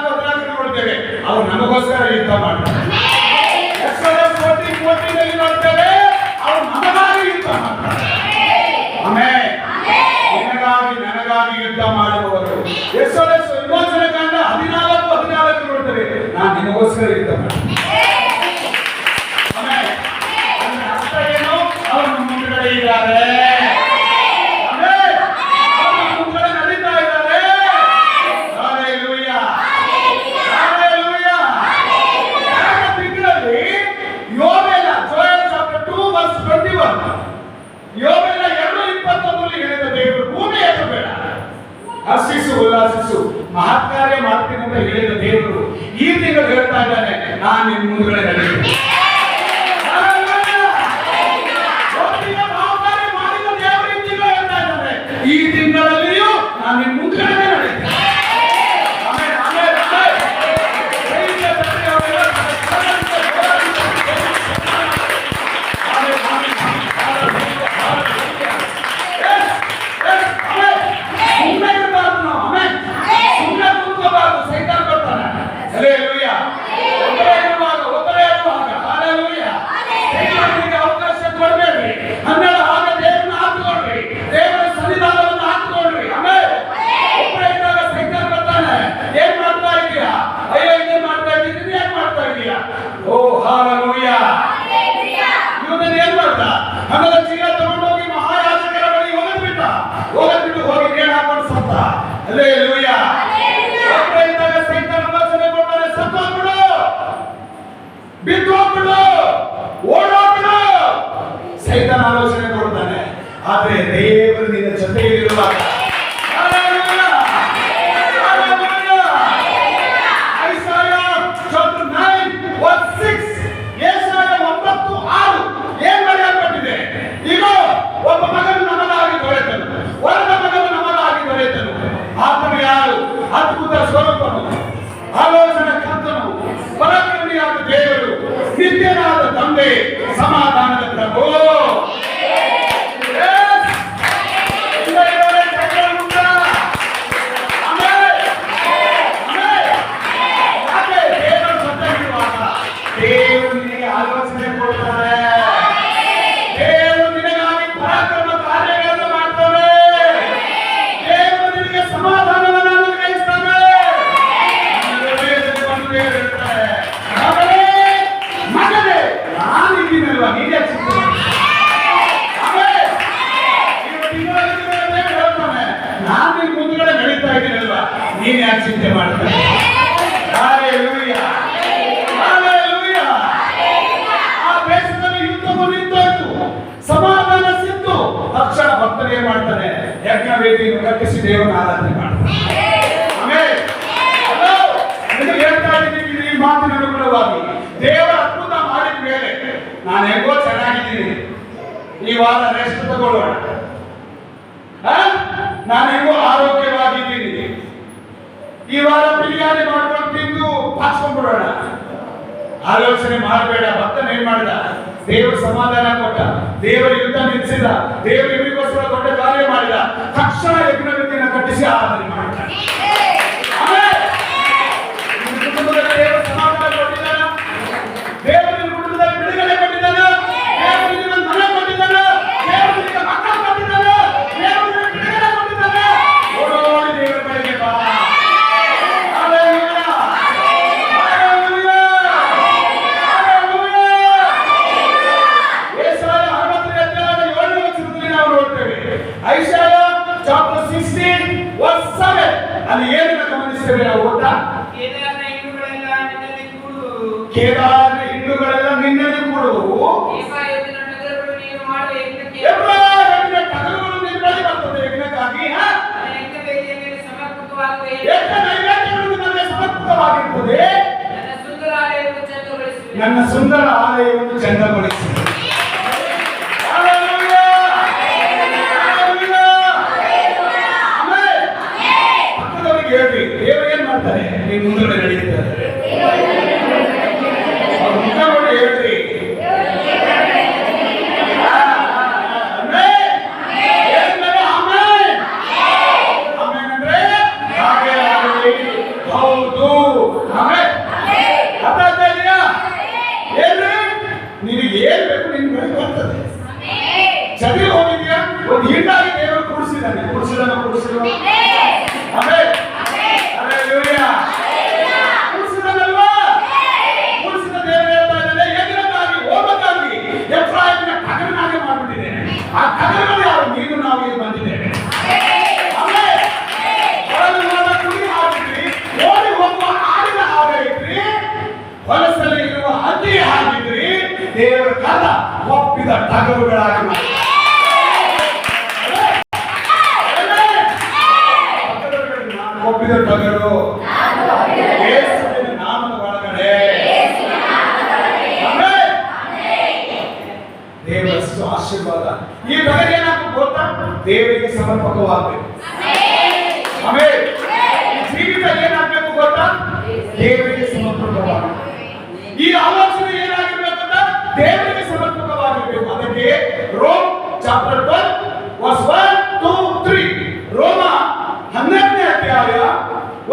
14 ನೋಡ್ತೇವೆ. ಅವ್ರು ನಮಗೋಸ್ಕರ ಯುದ್ಧ ಮಾಡ್ತಾರೆ. ಎಕ್ಸೋಡಸ್ 14:14 ನೋಡ್ತೇವೆ. ಅವ್ರು ನಮಗಾಗಿ ಯುದ್ಧ ಮಾಡ್ತಾರೆ. ಆಮೆನ್. ನಿನಗಾಗಿ ನನಗಾಗಿ ಯುದ್ಧ ಮಾಡುವವರು. ಎಕ್ಸೋಡಸ್ ವಿಮೋಚನೆ ಕಾಂಡ 14:14 ನೋಡ್ತೇವೆ. ನಾನು ನಿಮಗೋಸ್ಕರ ಯುದ್ಧ ಮಾಡ್ತೀನಿ. ಆಮೆನ್. ಅಂದ್ರೆ ಅರ್ಥ ಏನು? ಅವರು ನಮ್ಮ ಮುಂದುಗಡೆ ಇದ್ದಾರೆ. ಆಮೆನ್. ಅವರು ನಮ್ಮ ಮುಂದುಗಡೆ ನಡೀತಾ ಇದ್ದಾರೆ. Hallelujah, hallelujah. ಯಾವ ತಿಂಗಳಲ್ಲಿ ಯೋಬೇಲ, ಜೋಯಲ್ ಚಾಪ್ಟರ್ 2:21, ಯೋಬೇಲ 2:21 ಹೇಳಿದ ದೇವರು ಭೂಮಿ ಎತ್ತಬೇಡ, ಹರ್ಷಿಸು, ಉಲ್ಲಾಸಿಸು, ಮಹತ್ಕಾರ್ಯ ಮಾಡ್ತೀನಿ ಅಂತ ಹೇಳಿದ ದೇವರು ಈ ತಿಂಗಳು ತಿಂಗಳು ಹೇಳ್ತಾ ಇದ್ದಾನೆ, ನಾನು ನಿನ್ನ ಮುಂದ್ಗಡೆ ನಡೀತೀನಿ. ಒಟ್ಟಿಗೆ ಜವಾಬ್ದಾರಿ ಮಾಡಿದ ದೇವರು ಈ ತಿಂಗಳು ಹೇಳ್ತಾ ಇದ್ದಾನೆ, ಈ ತಿಂಗಳಲ್ಲಿಯೂ ನಾನು ನಿನ್ನ ಮುಂದ್ಗಡೆ ನಡೀತೀನಿ. ಆಮೇಲೆ ಆಮೇಲೆ ಸೈತಾನ ಆಲೋಚನೆ ಕೊಡ್ತಾನೆ. ಆದ್ರೆ ದೇವರು ನಿನ್ನ ಜೊತೆಯಲ್ಲಿರುವಾಗ ಏನ್ ಬರೆಯಲ್ಪಟ್ಟಿದೆ? ಈಗ ಒಬ್ಬ ಮಗನು ನಮಗಾಗಿ ದೊರೆತನು, ಒಬ್ಬ ಮಗನು ನಮಗಾಗಿ ದೊರೆತನು. ಆತನು ಯಾರು? ಅದ್ಭುತ ಸ್ವರೂಪನು, ಆಲೋಚನೆ ಕರ್ತನು, ಪರಾಕ್ರಮಿಯಾದ ದೇವರು, ನಿತ್ಯನಾದ ತಂದೆ, ಸಮಾಧಾನದ ಪ್ರಭು. ದೇವರು ನಿನಗೆ ಆಲೋಚನೆ ಕೊಡ್ತಾರೆ, ದೇವರು ನಿನಗಾಗಿ ಪರಾಕ್ರಮ ಕಾರ್ಯಗಳನ್ನು ಮಾಡ್ತಾರೆ, ದೇವರು ನಿನಗೆ ಸಮಾಧಾನವನ್ನು ಅನುಗ್ರಹಿಸ್ತಾನೆ. ಮಗನೇ, ನಾನಿದ್ದೀನಲ್ವಾ, ನೀನೇ ಹೇಳ್ತಾನೆ, ನಾನು ನಿನ್ ಮುಂದ್ಗಡೆ ನಡೀತಾ ಇದ್ದೀನಲ್ವಾ, ನೀನ್ ಯಾಕೆ ಚಿಂತೆ ಮಾಡ್ತಾನೆ? ಸಮಾಧಾನ ಸಿದ್ದು ತಕ್ಷಣ ಭಕ್ತರು ಏನ್ ಮಾಡ್ತಾನೆ? ಯಜ್ಞ ವೇದಿಯನ್ನು ಕಟ್ಟಿಸಿ ದೇವರನ್ನ ಆರಾಧನೆ ಮಾಡ್ತಾನೆ. ಆಮೇಲೆ ನಿಮಗೆ ಹೇಳ್ತಾ ಇದ್ದೀನಿ ಈ ಮಾತಿನ ಅನುಗುಣವಾಗಿ, ದೇವರ ಅದ್ಭುತ ಮಾಡಿದ ಮೇಲೆ ನಾನು ಹೆಂಗೋ ಚೆನ್ನಾಗಿದ್ದೀನಿ, ಈ ವಾರ ರೆಸ್ಟ್ ತಗೊಳ್ಳೋಣ, ನಾನು ಹೆಂಗೋ ಆರೋಗ್ಯವಾಗಿದ್ದೀನಿ, ಈ ವಾರ ಬಿರಿಯಾನಿ ಮಾಡ್ಕೊಂಡು ತಿಂದು ಪಾಚ್ಕೊಂಡ್ಬಿಡೋಣ. ಆಲೋಚನೆ ಮಾಡಬೇಡ. ಭಕ್ತನ ಏನ್ ಮಾಡಿದ? ದೇವರು ಸಮಾಧಾನ ಕೊಟ್ಟ, ದೇವರು ಯುದ್ಧ ನಿಲ್ಲಿಸಿದ, ದೇವರು ಇವರಿಗೋಸ್ಕರ ದೊಡ್ಡ ಕಾರ್ಯ ಮಾಡಿದ. ತಕ್ಷಣ ಯಜ್ಞವೇದಿಯನ್ನು ಕಟ್ಟಿಸಿ ಆರಾಧನೆ ಮಾಡ್ತಾನೆ. ಕುಟುಂಬದಲ್ಲಿ ದೇವರು ಸಮಾಧಾನ ಕೊಟ್ಟಿದ್ದಾನ, ದೇವರು ನಿಮ್ಮ ಕುಟುಂಬದಲ್ಲಿ ಬಿಡುಗಡೆ ಕೊಟ್ಟಿದ್ದಾನ, ದೇವರು ನಿಮ್ಮ ಮನೆ ಕೊಟ್ಟಿದ್ದಾನ, ದೇವರು ನಿಮ್ಮ ಮಕ್ಕಳ ಕೊಟ್ಟಿದ್ದಾನ, ದೇವರು ನಿಮ್ಮ ಬಿಡುಗಡೆ ಕೊಟ್ಟಿದ್ದಾನ. ಓಡೋಡಿ ದೇವರ ಬಳಿಗೆ ಬಾ. ಐಸಾಯ ಚಾಪ್ಟರ್ 16 verse 7 ಅಲ್ಲಿ ಏನನ್ನ ಗಮನಿಸ್ತೇವೆ ನಾವು ಗೊತ್ತಾ? ಕೇದಾರನ ಹಿಂಡುಗಳೆಲ್ಲ ನಿನ್ನಲ್ಲಿ ಕೂಡುವವು, ಕೇದಾರನ ಹಿಂಡುಗಳೆಲ್ಲ ನಿನ್ನಲ್ಲಿ ಕೂಡುವವು, ಎಫ್ರಾಯೀಮನ ಟಗರುಗಳು ನೀನು ಮಾಡುವ ಯಜ್ಞಕ್ಕೆ, ಎಫ್ರಾಯೀಮನ ಟಗರುಗಳು ನಿನ್ನ ಬಳಿ ಬರ್ತದೆ ಯಜ್ಞಕ್ಕಾಗಿ. ನನ್ನ ಯಜ್ಞವೇದಿಯ ಮೇಲೆ ಸಮರ್ಪಕವಾಗುವ ಯಜ್ಞ ನೈವೇದ್ಯಗಳು ನಿನ್ನ ಮೇಲೆ ಸಮರ್ಪಕವಾಗಿರುತ್ತದೆ. ನನ್ನ ಸುಂದರ ಆಲಯವನ್ನು ಚಂದಗೊಳಿಸುವೆ, ನನ್ನ ಸುಂದರ ಆಲಯವನ್ನು ಚಂದಗೊಳಿಸುವೆ. ಹೇಳ್ರಿ, ದೇವರು ಏನ್ ಮಾಡ್ತಾರೆ? ನೀವು ಮುಂದೆ ನಡೆಯುತ್ತಾರೆ. ಮುಖ ನೋಡಿ ಹೇಳ್ರಿ, ಹೌದು. ಏನ್ರಿ, ನಿನಗೆ ಏನ್ ಬೇಕು ನಿನ್ ಬಳಿ ಬರ್ತದೆ. ಚದಿ ಹೋಗಿದ್ಯಾ? ಒಂದು ಹಿಂಡಾಗಿ ದೇವರು ಕೂಡಿಸಿದಾನೆ, ಕೂಡಿಸಿದ ಆಮೇಲೆ ಕೂಡಿಸಿದನಲ್ವಾ? ಕೂಡಿಸಿದ ದೇವರು ಹೇಳ್ತಾ ಇದ್ದಾನೆ, ಯಜ್ಞಕ್ಕಾಗಿ ಹೋಮಕ್ಕಾಗಿ ಎಫ್ರಾಯೀಮನ ಟಗರನ್ನಾಗಿ ಮಾಡಿಬಿಟ್ಟಿದ್ದೇನೆ. ಆ ಟಗರುಗಳು ಯಾರು? ನೀನು ನಾವು ಇಲ್ಲಿ ಬಂದಿದ್ದೇವೆ. ಆಮೇಲೆ ಕುಡಿ ಹಾಕಿದ್ರಿ, ಓಡಿ ಹೋಗುವ ಆಡಿನ ಹಾಗಾಗಿದ್ರಿ, ಹೊಲಸಲ್ಲಿ ಇರುವ ಹದ್ದಿ ಹಾಕಿದ್ರಿ, ದೇವರ ಕಾಲ ಒಪ್ಪಿದ ಟಗರುಗಳಾಗಿ ಮಾಡಿ. ಒಪ್ಪಿದ ಟಗರು ಯೇಸುವಿನ ನಾಮದ ಒಳಗಡೆ ಆಶೀರ್ವಾದ. ಈ ನಗರ ಏನಾಗಬೇಕು ಗೊತ್ತಾ? ದೇವರಿಗೆ ಸಮರ್ಪಕವಾಗಬೇಕು. ಆಮೇಲೆ ಜೀವಿತ ಏನಾಗಬೇಕು ಗೊತ್ತಾ? ದೇವರಿಗೆ ಸಮರ್ಪಕವಾಗಬೇಕು. ಈ ಆಲೋಚನೆ ಏನಾಗಿರ್ಬೇಕು ಗೊತ್ತಾ? ದೇವರಿಗೆ ಸಮರ್ಪಕವಾಗಿರಬೇಕು. ಅದಕ್ಕೆ ರೋಮ್ ಚಾಪ್ಟರ್ 1 verse 1 2 3 ರೋಮ 12ನೇ ಅಧ್ಯಾಯ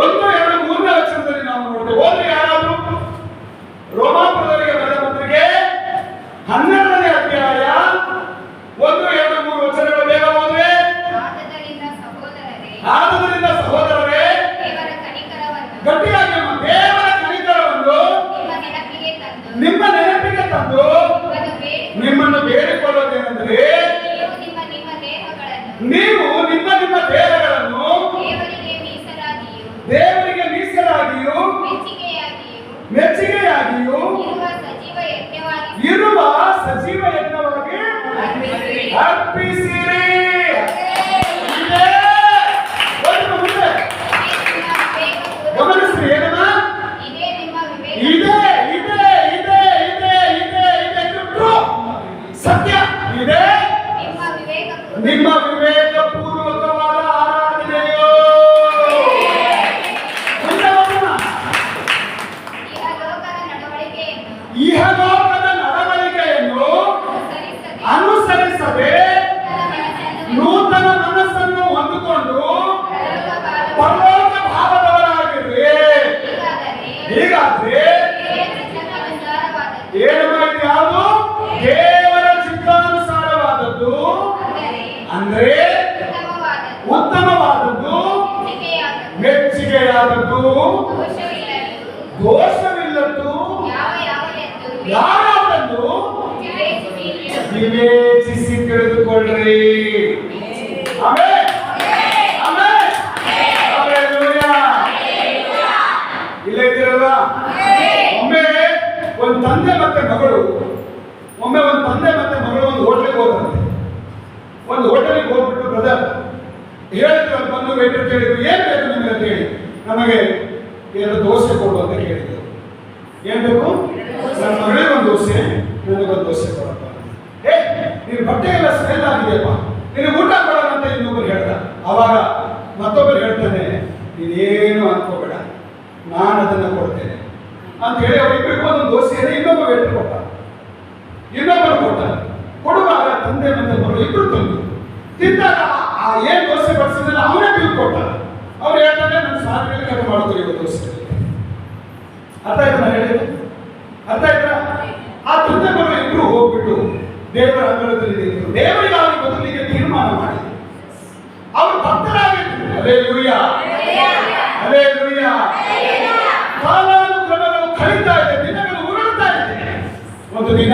1 2 3ನೇ ವಚನದಲ್ಲಿ ನಾವು ನೋಡ್ತೇವೆ. ಓದಿ ಯಾರಾದರೂ ರೋಮಾಪುರದವರಿಗೆ ಬರೆದ ಪತ್ರಿಕೆ 12ನೇ ಅಧ್ಯಾಯ 1 2 3 ವಚನಗಳು ಬೇಗ ಓದಿ. ಆದುದರಿಂದ ಸಹೋದರರೇ ಗಟ್ಟಿಯಾಗಿ ದೇವರ ಕನಿಕರವನ್ನು ನಿಮ್ಮ ನೆನಪಿಗೆ ತಂದು ನಿಮ್ಮನ್ನು ಬೇಡಿಕೊಳ್ಳೋದೇನೆಂದರೆ ನೀವು ನಿಮ್ಮ ದೇಹಗಳನ್ನು ದೇವರಿಗೆ ಮೀಸಲಾಗಿಯೂ ಮೆಚ್ಚುಗೆಯಾಗಿಯೂ ಇರುವ ಸಜೀವ ಯಜ್ಞವಾಗಿ ಅರ್ಪಿಸಿರಿ. ಗಮನಿಸ್ರಿ ಏನಮ್ಮ? ಇದೆ ಸತ್ಯ ಇದೆ. ನಿಮ್ಮ ವಿವೇಕ ಪೂರ್ವಕವಾದ ಆರಾಧನೆಯೋ ಇಹಲೋಕದ ನಡವಳಿಕೆಯನ್ನು ಅನುಸರಿಸದೆ ನೂತನ ಮನಸ್ಸನ್ನು ಹೊಂದಿಕೊಂಡು ಪರಲೋಕ ಭಾವದವರಾಗಿರಿ. ಹೀಗಾದ್ರೆ ಏನು ಮಾಡಿ ಯಾವುದು ದೇವರ ಚಿತ್ತಾನುಸಾರವಾದದ್ದು ಅಂದ್ರೆ ಉತ್ತಮವಾದದ್ದು ಮೆಚ್ಚುಗೆಯಾದದ್ದು ದೋಷವಿಲ್ಲದ್ದು ಯಾವ್ಯಾವುದನ್ನು ವಿವೇಚಿಸಿ ತಿಳಿದುಕೊಳ್ಳ್ರಿ. Amen amen hallelujah. ಇಲ್ಲೇ ಇದ್ದೀರಲ್ವಾ? ಒಮ್ಮೆ ಒಂದು ತಂದೆ ಮತ್ತೆ ಮಗಳು ಒಂದು ಹೋಟೆಲ್ಗೆ ಹೋದ್ರಂತೆ. ಒಂದು ಹೋಟೆಲ್ಗೆ ಹೋಗ್ಬಿಟ್ಟು ಬ್ರದರ್ ಹೇಳಿದ್ರು, ಅಲ್ಲಿ ಬಂದು ವೇಟರ್ ಕೇಳಿದ್ರು, ಏನ್ ಬೇಕು ನಿಮ್ಗೆ ಅಂತ ಹೇಳಿ. ನಮಗೆ 2 ದೋಸೆ ಕೊಡು ಅಂತ ಕೇಳಿದ್ರು. ಏನ್ ಬೇಕು? ನನ್ನ ಮಗಳಿಗೆ ಒಂದು ದೋಸೆ, ನನಗೊಂದು ದೋಸೆ ಕೊಡಪ್ಪ. ನೀನು ಬಟ್ಟೆ ಎಲ್ಲ ಸ್ಮೆಲ್ ಆಗಿದೆಯಪ್ಪ, ನಿನಗೆ ಊಟ ಕೊಡೋಣ ಅಂತ ಇನ್ನೊಬ್ಬರು ಹೇಳ್ದ. ಅವಾಗ ಮತ್ತೊಬ್ಬರು ಹೇಳ್ತಾನೆ, ನೀನೇನು ಅನ್ಕೋಬೇಡ, ನಾನು ಅದನ್ನ ಕೊಡ್ತೇನೆ ಅಂತ ಹೇಳಿ ಅವರಿಬ್ಬರಿಗೂ ಒಂದೊಂದು ದೋಸೆಯನ್ನು ಇನ್ನೊಬ್ಬ ವೇಟರ್ ಕೊಟ್ಟ. ಇನ್ನೊಬ್ಬರು ಕೊಡುವಾಗ ತಂದೆ ಮತ್ತೆ ಮಗಳು ಇಬ್ರು ತಂದು ತಿಂದಾಗ ಏನ್ ದೋಸೆ ಬಡಿಸಿದ್ರೆ ಅವನೇ ಬಿಲ್ ಕೊಟ್ಟ. ಅವ್ರು ಹೇಳ್ತಾರೆ, ನನ್ನ ಸಾರಿಗೆ ಕರೆ ಮಾಡ್ತಾರೆ ಇವತ್ತು ದೋಸೆ. ಅರ್ಥ ಆಯ್ತು ನಾನು ಹೇಳಿದ್ದು? ಅರ್ಥ ಆಯ್ತಾ? ಆ ತಂದೆ ಮಗಳು ಇಬ್ರು ಹೋಗ್ಬಿಟ್ಟು ದೇವರ ಅಂಗಳದಲ್ಲಿ ನಿಂತರು. ದೇವರಿಗೆ ಅವ್ರ ಬದಲಿಗೆ ತೀರ್ಮಾನ ಮಾಡಿ ಅವರು ಭಕ್ತರಾಗಿದ್ರು. Hallelujah hallelujah. ಕಾಲಾನುಕ್ರಮಗಳು ಕಳೀತಾ ಇದೆ, ದಿನಗಳು ಉರುಳ್ತಾ ಇದೆ. ಒಂದು ದಿನ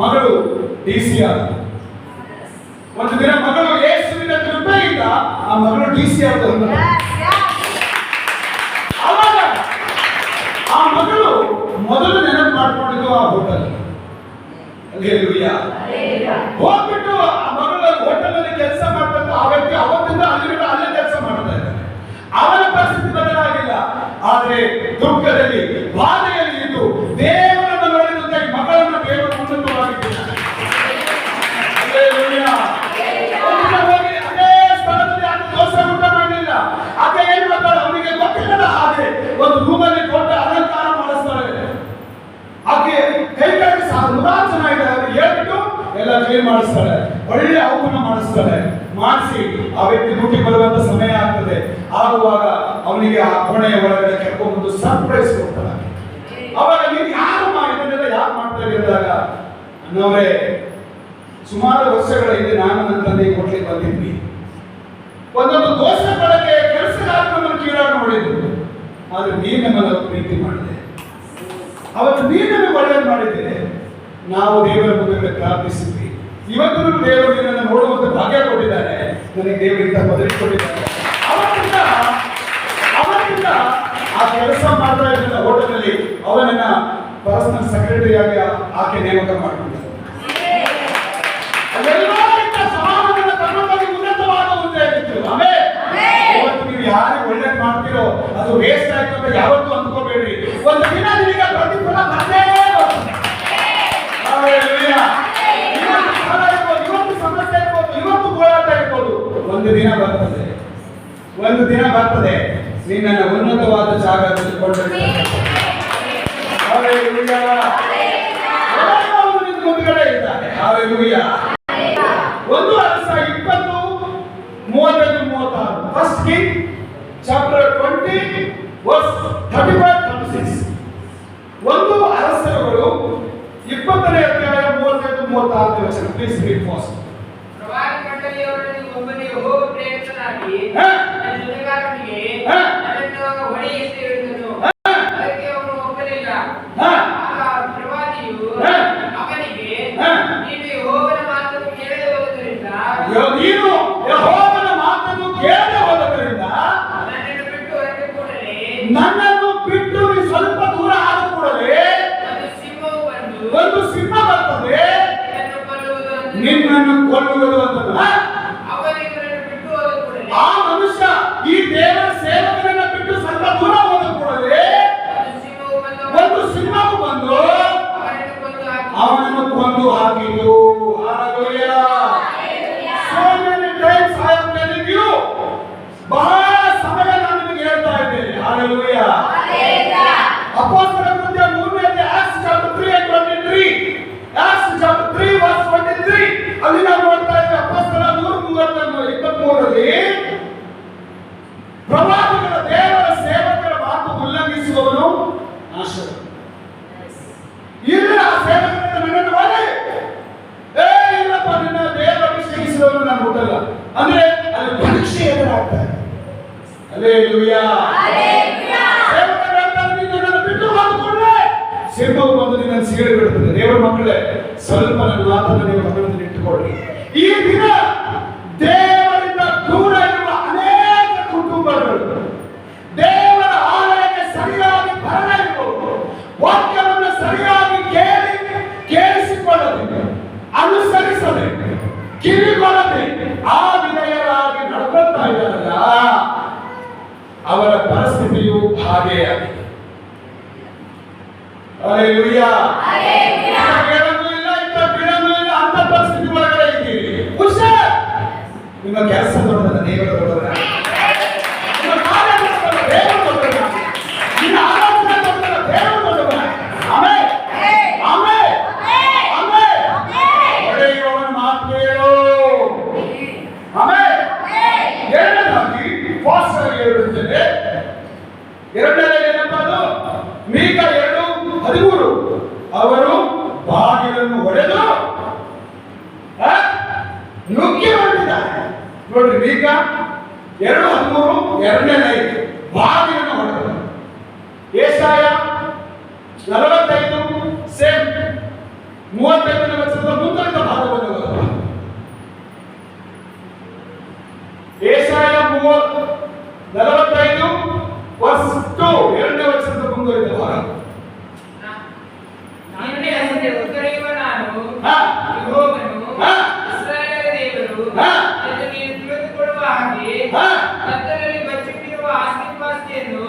ಮಗಳು DC ಆದ. ಒಂದು ದಿನ ಮಗಳು ಯೇಸುವಿನ ಕೃಪೆಯಿಂದ ಆ ಮಗಳು DC ಆದ. ಅವಾಗ ಆ ಮಗಳು ಮೊದಲು ನೆನಪು ಮಾಡ್ಕೊಂಡಿದ್ದು ಆ ಹೋಟೆಲ್. ಹಲ್ಲೆಲೂಯಾ. ಹೋಗ್ಬಿಟ್ಟು ಆ ಮಗಳು ಹೋಟೆಲ್ ಅಲ್ಲಿ ಕೆಲಸ ಮಾಡ್ತಂತ ಆ ವ್ಯಕ್ತಿ ಅವತ್ತಿಂದ ಅಲ್ಲಿ ಅಲ್ಲೇ ಕೆಲಸ ಮಾಡ್ತಾ ಇದ್ದಾನೆ. ಅವನ ಪರಿಸ್ಥಿತಿ ಬದಲಾಗಿಲ್ಲ, ಆದ್ರೆ ದುಃಖದಲ್ಲಿ ಬಾಧೆಯಲ್ಲಿ ಇದ್ದು ದೇವರನ್ನು ನೋಡಿದಂತ ಈ ಮಗಳನ್ನು ದೇವರು ಉನ್ನತವಾಗಿದ್ದಾನೆ. ಹಲ್ಲೆಲೂಯಾ. ಹೋಗಿ ಅದೇ ಸ್ಥಳದಲ್ಲಿ ಆಕೆ ದೋಸೆ ಊಟ ಮಾಡಲಿಲ್ಲ. ಆಕೆ ಏನ್ ಮಾಡ್ತಾಳೆ? ಅವನಿಗೆ ಗೊತ್ತಿಲ್ಲದ ಹಾಗೆ ಒಂದು ರೂಮಲ್ಲಿ ದೊಡ್ಡ ಅಲಂಕಾರ ಮಾಡಿಸ್ತಾಳೆ. ಆಕೆ ಕೈ ಕೆಳಗೆ 100 ಜನ ಇದ್ದಾರೆ, ಹೇಳ್ಬಿಟ್ಟು ಎಲ್ಲ ಕ್ಲೀನ್ ಮಾಡಿಸ್ತಾಳೆ, ಒಳ್ಳೆ ಔತಣ ಮಾಡಿಸ್ತಾಳೆ. ಮಾಡಿಸಿ ಆ ವ್ಯಕ್ತಿ ಡ್ಯೂಟಿ ಬರುವಂತ ಸಮಯ ಆಗ್ತದೆ. ಆಗುವಾಗ ಅವನಿಗೆ ಆ ಕೋಣೆಯ ಒಳಗಡೆ ಕರ್ಕೊಂಡ್ಬಂದು ಸರ್ಪ್ರೈಸ್ ಕೊಡ್ತಾಳೆ. ಅವಾಗ ನೀವು ಯಾರಮ್ಮ ಇದನ್ನೆಲ್ಲ ಯಾಕೆ ಮಾಡ್ತಾ ಇದ್ದಾಗ, ಅನ್ನೋರೇ, ಸುಮಾರು ವರ್ಷಗಳ ಹಿಂದೆ ನಾನು ನನ್ನ ತಂದೆ ಕೊಡ್ಲಿಕ್ಕೆ ಬಂದಿದ್ವಿ. ಒಂದೊಂದು ದೋಷ ಬಳಕೆ ಕೆಲಸಗಾರನನ್ನು ಕೀಳಾಗಿ ನೋಡಿದ್ರು. ಆದ್ರೆ ನೀನು ನಮ್ಮನ್ನು ಪ್ರೀತಿ ಮಾಡಿದೆ, ಅವತ್ತು ನೀನು ನಮಗೆ ಒಳ್ಳೆಯದು ಮಾಡಿದ್ದೇನೆ. ನಾವು ದೇವರ ಮುಂದೆ ಪ್ರಾರ್ಥಿಸಿದ್ವಿ. ಇವತ್ತು ದೇವರು ನಿನ್ನನ್ನು ನೋಡುವಂತ ಭಾಗ್ಯ ಕೊಟ್ಟಿದ್ದಾರೆ. ನನಗೆ ದೇವರಿಂದ ಬದಲಿ ಕೊಟ್ಟಿದ್ದಾರೆ. ಅವತ್ತಿಂದ ಆ ಕೆಲಸ ಮಾಡ್ತಾ ಇದ್ದ ಹೋಟೆಲ್ನಲ್ಲಿ ಅವನನ್ನ ಪರ್ಸನಲ್ ಸೆಕ್ರೆಟರಿಯಾಗಿ ಆಕೆ ನೇಮಕ ಮಾಡಿಕೊಂಡಿದ್ದಾರೆ. ಎಲ್ಲರಿಗಿಂತ ಸಮಾನದ ಕರ್ಮದಲ್ಲಿ ಉನ್ನತವಾದ ಹುದ್ದೆ ಆಗಿತ್ತು. ಆಮೇಲೆ ಇವತ್ತು ನೀವು ಯಾರು ಒಳ್ಳೇದು ಮಾಡ್ತೀರೋ ಅದು ವೇಸ್ಟ್ ಆಯ್ತು ಅಂತ ಯಾವತ್ತೂ ಅಂದ್ಕೋಬೇಡ್ರಿ. ಒಂದು ದಿನ ನಿಮಗೆ ಪ್ರತಿಫಲ ಬಂದೇ ಬರ್ತದೆ. ದಿನ ಬರ್ತದೆ, ಒಂದು ದಿನ ಬರ್ತದೆ ನಿನ್ನನ್ನು ಉನ್ನತವಾದ ಜಾಗ ತೆಗೆದುಕೊಂಡಿರ್ತಾನೆ. ಹಾಲೆಲೂಯಾ. ಅವನು ನಿನ್ನ ಮುಂದ್ಗಡೆ ಇದ್ದಾನೆ. ಹಾಲೆಲೂಯಾ. ಒಂದು ಅರಸ 20:35-36. First king chapter 20 verse 35-36. ಒಂದು ಅರಸರುಗಳು 20ನೇ ಅಧ್ಯಾಯ 35-36 ವಚನ. Please read fast. ಪ್ರವಾದಿ ಮಂಡಳಿಯವರಲ್ಲಿ ಒಬ್ಬನೇ ಯೆಹೋವ ಪ್ರೇರಿತನಾಗಿ ನನ್ನ ಜೊತೆಗಾರನಿಗೆ ನನ್ನನ್ನು ಹೊಡೆ ಎಂದು ಹೇಳಿದನು. ಅದಕ್ಕೆ ಅವನು ಒಪ್ಪಲಿಲ್ಲ. ಆಗ ಪ್ರವಾದಿಯು ಅವನಿಗೆ, ನೀನು ಯೆಹೋವನ ಮಾತನ್ನು ಕೇಳದೆ ಹೋದದರಿಂದ ನನ್ನನ್ನು ಬಿಟ್ಟು ನೀ ಸ್ವಲ್ಪ ದೂರ ಆದ ಕೂಡಲೇ ಒಂದು ಸಿಂಹ ಬರ್ತದೆ ನಿನ್ನನ್ನು ಕೊಲ್ಲುವುದು ಅಂತ. ಆ ಮನುಷ್ಯ ಈ ದೇವರ ಸೇವಕರನ್ನ ಬಿಟ್ಟು ಸ್ವಲ್ಪ ದೂರ ಹೋದ ಕೂಡಲೇ ಒಂದು ಸಿಂಹವು ಬಂದು ಅವನನ್ನು ಕೊಂದು ಹಾಕಿತು. Hallelujah. So many times I am telling you, ಬಹಳ ಸಮಯ ನಾನು ನಿಮಗೆ ಹೇಳ್ತಾ ಇದ್ದೇನೆ. Hallelujah. ಅಪೊಸ್ತಲರ ಕೃತ್ಯ 3ನೇ ಅಧ್ಯಾಯ Acts chapter 3:23. Acts chapter 3 verse 23. ಅಲ್ಲಿ ನಾವು ನೋಡ್ತಾ ಇದ್ದೇವೆ ಅಪೊಸ್ತಲ 3:23ರಲ್ಲಿ ಪ್ರವಾದಿಗಳ ದೇವರ ಸೇವಕರ ಮಾತು ಉಲ್ಲಂಘಿಸುವವನು ನಾಶವ. ಇಲ್ಲ ಆ ಸೇವಕರಿಂದ ನನ್ನನ್ನು ಒಲೆ ಇಲ್ಲಪ್ಪ ನಿನ್ನ ದೇವರ ಅಭಿಷೇಕಿಸುವವನು ನಾನು ಮುಟ್ಟಲ್ಲ ಅಂದ್ರೆ ಅಲ್ಲಿ ಪರೀಕ್ಷೆ ಎದುರಾಗ್ತಾ ಇದೆ. ಹಲ್ಲೆಲೂಯಾ. ಸೇವಕರು ಹೇಳ್ತಾರೆ ನೀನು ನನ್ನನ್ನು ಬಿಟ್ಟು ಹೋದ್ಕೊಂಡ್ರೆ ಸಿಂಹವು ಬಂದು ನಿನ್ನನ್ನು ಸೀಳಿ ಬಿಡ್ತದೆ. ದೇವರ ಮಕ್ಕಳೇ, ಸ್ವಲ್ಪ ನನ್ನ ಮಾತನ್ನು ನೀವು ಗಮನದಲ್ಲಿ ಇಟ್ಟುಕೊಳ್ಳಿ. ಈ ದಿನ ದೇವರಿಂದ ದೂರ ಇರುವ ಅನೇಕ ಕುಟುಂಬಗಳು ದೇವರ ಆಲಯಕ್ಕೆ ಸರಿಯಾಗಿ ಬರದೇ ಇರುವುದು, ವಾಕ್ಯವನ್ನು ಸರಿಯಾಗಿ ಕೇಳಿಸಿಕೊಳ್ಳದೆ, ಅನುಸರಿಸದೆ, ಕಿವಿಗೊಡದೆ ಆ ವಿಧೇಯರಾಗಿ ನಡ್ಕೊಳ್ತಾ ಇದ್ದಾರಲ್ಲ, ಅವರ ಪರಿಸ್ಥಿತಿಯು ಹಾಗೇ ಆಗಿದೆ. ಹಲ್ಲೆಲೂಯಾ. ಕೇಳೋದು ಇಲ್ಲ, ಇಂಥ ಬಿಡೋದು ಇಲ್ಲ, ಅಂತ ಪರಿಸ್ಥಿತಿ ಒಳಗಡೆ ಇದ್ದೀರಿ. ಹುಷಾರ್. ನಿಮ್ಮ ಕೆಲಸ ದೊಡ್ಡದಲ್ಲ, ದೇವರ ದೊಡ್ಡದಲ್ಲ. ನಿಮ್ಮ ಕಾರ್ಯ ದೊಡ್ಡದಲ್ಲ, ದೇವರು ದೊಡ್ಡದಲ್ಲ. ನಿಮ್ಮ ಆಲೋಚನೆ ದೊಡ್ಡದಲ್ಲ, ದೇವರು ದೊಡ್ಡದಲ್ಲ. ಆಮೆನ್. ಆಮೆನ್. ಆಮೆನ್. ಒಡೆಯುವವನ ಮಾತು ಕೇಳು. ಆಮೆನ್. ಎರಡನೇದಾಗಿ ಫಾಸ್ಟ್ ಆಗಿ ಹೇಳುತ್ತೇನೆ. ಎರಡನೇ ಏನಪ್ಪಾ ಅದು? ಮೀಕ 2:13. ಅವರು ಬಾಗಿಲನ್ನು ಒಡೆದು ನುಗ್ಗಿ ಹೊರಟಿದ್ದಾರೆ. ನೋಡ್ರಿ, ಮೀಕ 2:13 ಎರಡನೇ ಲೈನ್, ಬಾಗಿಲನ್ನು ಹೊಡೆದು. ಯೆಶಾಯ 45 ಸೇಮ್ 35ನೇ ವಚನದ ಮುಂದುವರಿದ ಭಾಗವನ್ನು ಓದುವ. ಯೆಶಾಯ 45 ವರ್ಸ್ 2 ಎರಡನೇ ವಚನದ ಮುಂದುವರಿದ ಭಾಗ. ನಿನ್ನೆ ಅವನಿಗೆ ಉತ್ತರಿಯುವ ನಾನು ಯೆಹೋವನು ಇಸ್ರಾಯೇಲರ ದೇವರು ಎಂದು ನೀನು ತಿಳಿದುಕೊಳ್ಳುವ ಹಾಗೆ ಕತ್ತಲಲ್ಲಿ ಬಚ್ಚಿಟ್ಟಿರುವ ಆಸ್ತಿಪಾಸ್ತಿಯನ್ನು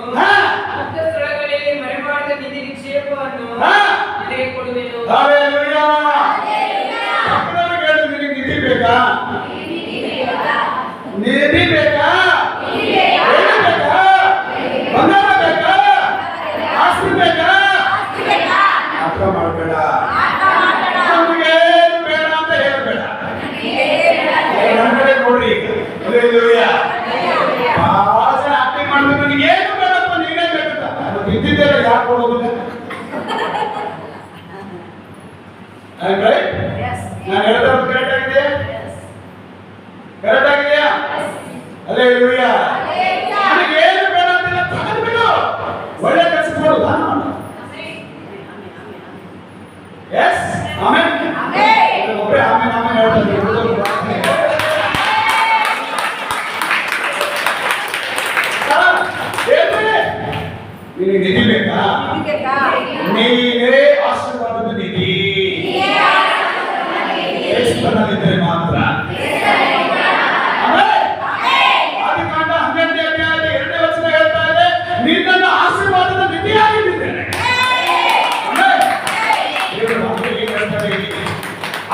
ಗುಪ್ತ ಸ್ಥಳಗಳಲ್ಲಿ ಮರೆಮಾಡಿದ ನಿಧಿ ನಿಕ್ಷೇಪವನ್ನು ನಿನಗೆ ಕೊಡುವೆನು. ಹಲ್ಲೆಲೂಯಾ. ಪಕ್ಕದವರಿಗೆ ಹೇಳು, ನಿನಗೆ ನಿಧಿ ಬೇಕಾ? ನಿಧಿ ಬೇಕಾ? ಏನು ಬೇಕಾ? ಬಂಗಾರ ಬೇಕಾ? ಆಸ್ತಿ ಬೇಕಾ? ಅರ್ಥ ಮಾಡಬೇಡ. ನಮಗೇನು ಬೇಡ ಅಂತ ಹೇಳಬೇಡ. ನಮ್ಮನೆ ನೋಡ್ರಿ ಈಗ. ಹಲ್ಲೆಲೂಯಾ. ಬಹಳ ಜನ ಆಕ್ಟಿಂಗ್ ಮಾಡ್ತಾರೆ, ನನಗೆ ಏನು ಬೇಡಪ್ಪ, ನೀನೇ ಬೇಕಂತ. ಮತ್ತೆ ಇದ್ದಿದ್ದೇನೆ ಯಾಕೆ ಕೊಡೋದಿಲ್ಲ? ನಾನು ಹೇಳಿದ ಕರೆಕ್ಟ್ ಆಗಿದೆ? ಕರೆಕ್ಟ್ ಆಗಿದೆಯಾ? ಹಲ್ಲೆಲೂಯಾ. ನನಗೆ ಏನು ಬೇಡ ಅಂತಿಲ್ಲ, ತಗೊಂಡ್ಬಿಡು. ಒಳ್ಳೆ ಕೆಲಸಕ್ಕೆ ಮಾಡು, ದಾನ ಮಾಡು. Yes, amen. ಒಬ್ಬರೇ ಆಮೆನ್ ಆಮೆನ್ ಹೇಳ್ತಾರೆ. ನಿನಗೆ ನಿಧಿ ಬೇಕಾ? ನೀನೇ ಆಶೀರ್ವಾದದ ನಿಧಿ. ಯೇಸುವಿನಲ್ಲಿದ್ದರೆ ಮಾತ್ರ. ಆದಿಕಾಂಡ 12ನೇ ಅಧ್ಯಾಯದ 2ನೇ ವಚನ ಹೇಳ್ತಾ ಇದೆ, ನಿನ್ನನ್ನು ಆಶೀರ್ವಾದದ ನಿಧಿಯಾಗಿದ್ದೇನೆ.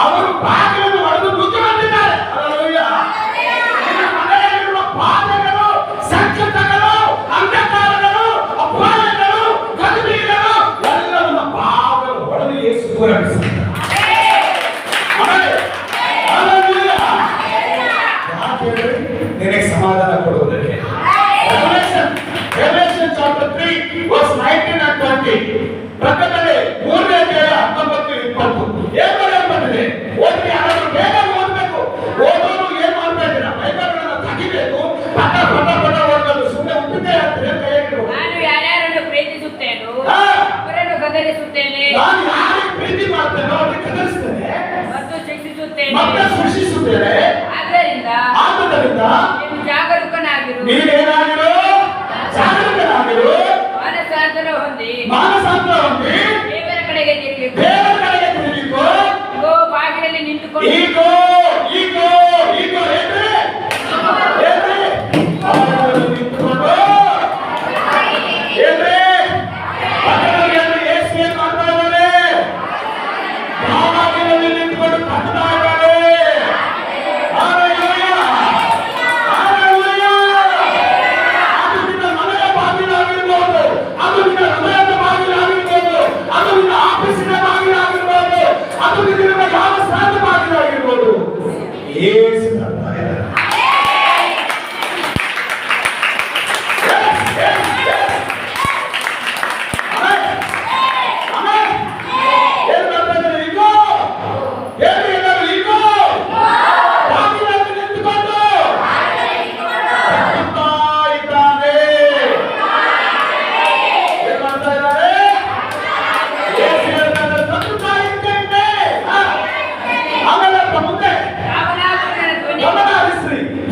ಅವರು ಬಾಗಿಲನ್ನು ಹೊಡೆದು ನುಗ್ಗಿ ಬಂದಿದ್ದಾರೆ. ಹಲ್ಲೆಲೂಯಾ. ನಿನ್ನ ಮನೆಯ ದೂರ ಬಿಡಿಸುತ್ತೆ. ಆಮೇಲೆ Hallelujah. ಯಾಕೆ ಹೇಳಿ? ನಿನಗೆ ಸಮಾಧಾನ ಕೊಡುವುದಕ್ಕೆ. Revelation chapter 3 verse 19 and 20. ಪ್ರಕಟಣೆ 3ನೇ ಅಧ್ಯಾಯ 19-20. ಏನು ಬರೆಯಲ್ಪಟ್ಟಿದೆ? ಓದಿ, ಯಾರಾದರೂ ಬೇಗ ಓದಬೇಕು. ಓದೋರು ಏನ್ ಮಾಡ್ತಾ ಇದ್ದೀರಾ? ಬೈಬಲ್ಗಳನ್ನ ತೆಗಿಬೇಕು, ಪಟ ಪಟ ಪಟ ಓದೋದು. ಸುಮ್ಮನೆ ಉಪ್ಪಿಗೆ ಹಾಕ್ತೀರಿ, ಕೈ ಹಾಕಿರು. ನಾನು ಯಾರ್ಯಾರನ್ನು ಪ್ರೀತಿಸುತ್ತೇನೋ ಅವರನ್ನು ಗದರಿಸುತ್ತೇನೆ, ನಾನು ಯಾರಿಗೆ ಪ್ರೀತಿ ಮಾಡ್ತೇನೋ ಅವ್ರಿಗೆ ಗದರಿಸ್ತೇನೆ ಮತ್ತು ಶಿಕ್ಷಿಸುತ್ತೇನೆ. ಮತ್ತೆ ಸೃಷ್ಟಿಸುತ್ತೇನೆ. ಆದ್ದರಿಂದ ನೀನು ಜಾಗರೂಕನಾಗಿರು, ನೀನೇನಾಗಿರು? ಜಾಗರೂಕನಾಗಿರು. ಮಾನಸಾಂತರ ಹೊಂದಿ ದೇವರ ಕಡೆಗೆ ತಿರುಗಿಕೋ. ದೇವರ ಕಡೆಗೆ ತಿರುಗಿಕೋ. ಇಗೋ ಬಾಗಿಲಲ್ಲಿ ನಿಂತುಕೊಂಡು ಈಗೋ ಈಗೋ ಈಗೋ ಏನ್ರಿ? ಏನ್ರಿ? ಬಾಗಿಲಲ್ಲಿ ನಿಂತುಕೊಂಡು ಏನ್ರಿ? ಬಾಗಿಲಲ್ಲಿ ಯೇಸು ಏನ್ ಮಾಡ್ತಾ ಇದ್ದಾನೆ? ಬಾಗಿಲಲ್ಲಿ ನಿಂತುಕೊಂಡು ತಟ್ಟುತ್ತಾ ಇದ್ದಾನೆ. Hallelujah, hallelujah. ಅದು ನಿನ್ನ ಮನೆಯ ಬಾಗಿಲಾಗಿರ್ಬೋದು, ಅದು ನಿನ್ನ ಹೃದಯದ ಬಾಗಿಲಾಗಿರ್ಬೋದು, ಅದು ನಿನ್ನ ಆಫೀಸಿನ ಬಾಗಿಲಾಗಿರ್ಬೋದು, ಅದು ನಿನ್ನ ಯಾವ ಸ್ಥಳದ ಬಾಗಿಲಾಗಿರ್ಬೋದು. ಯೇಸು ತಟ್ತಾ ಇದ್ದಾನೆ.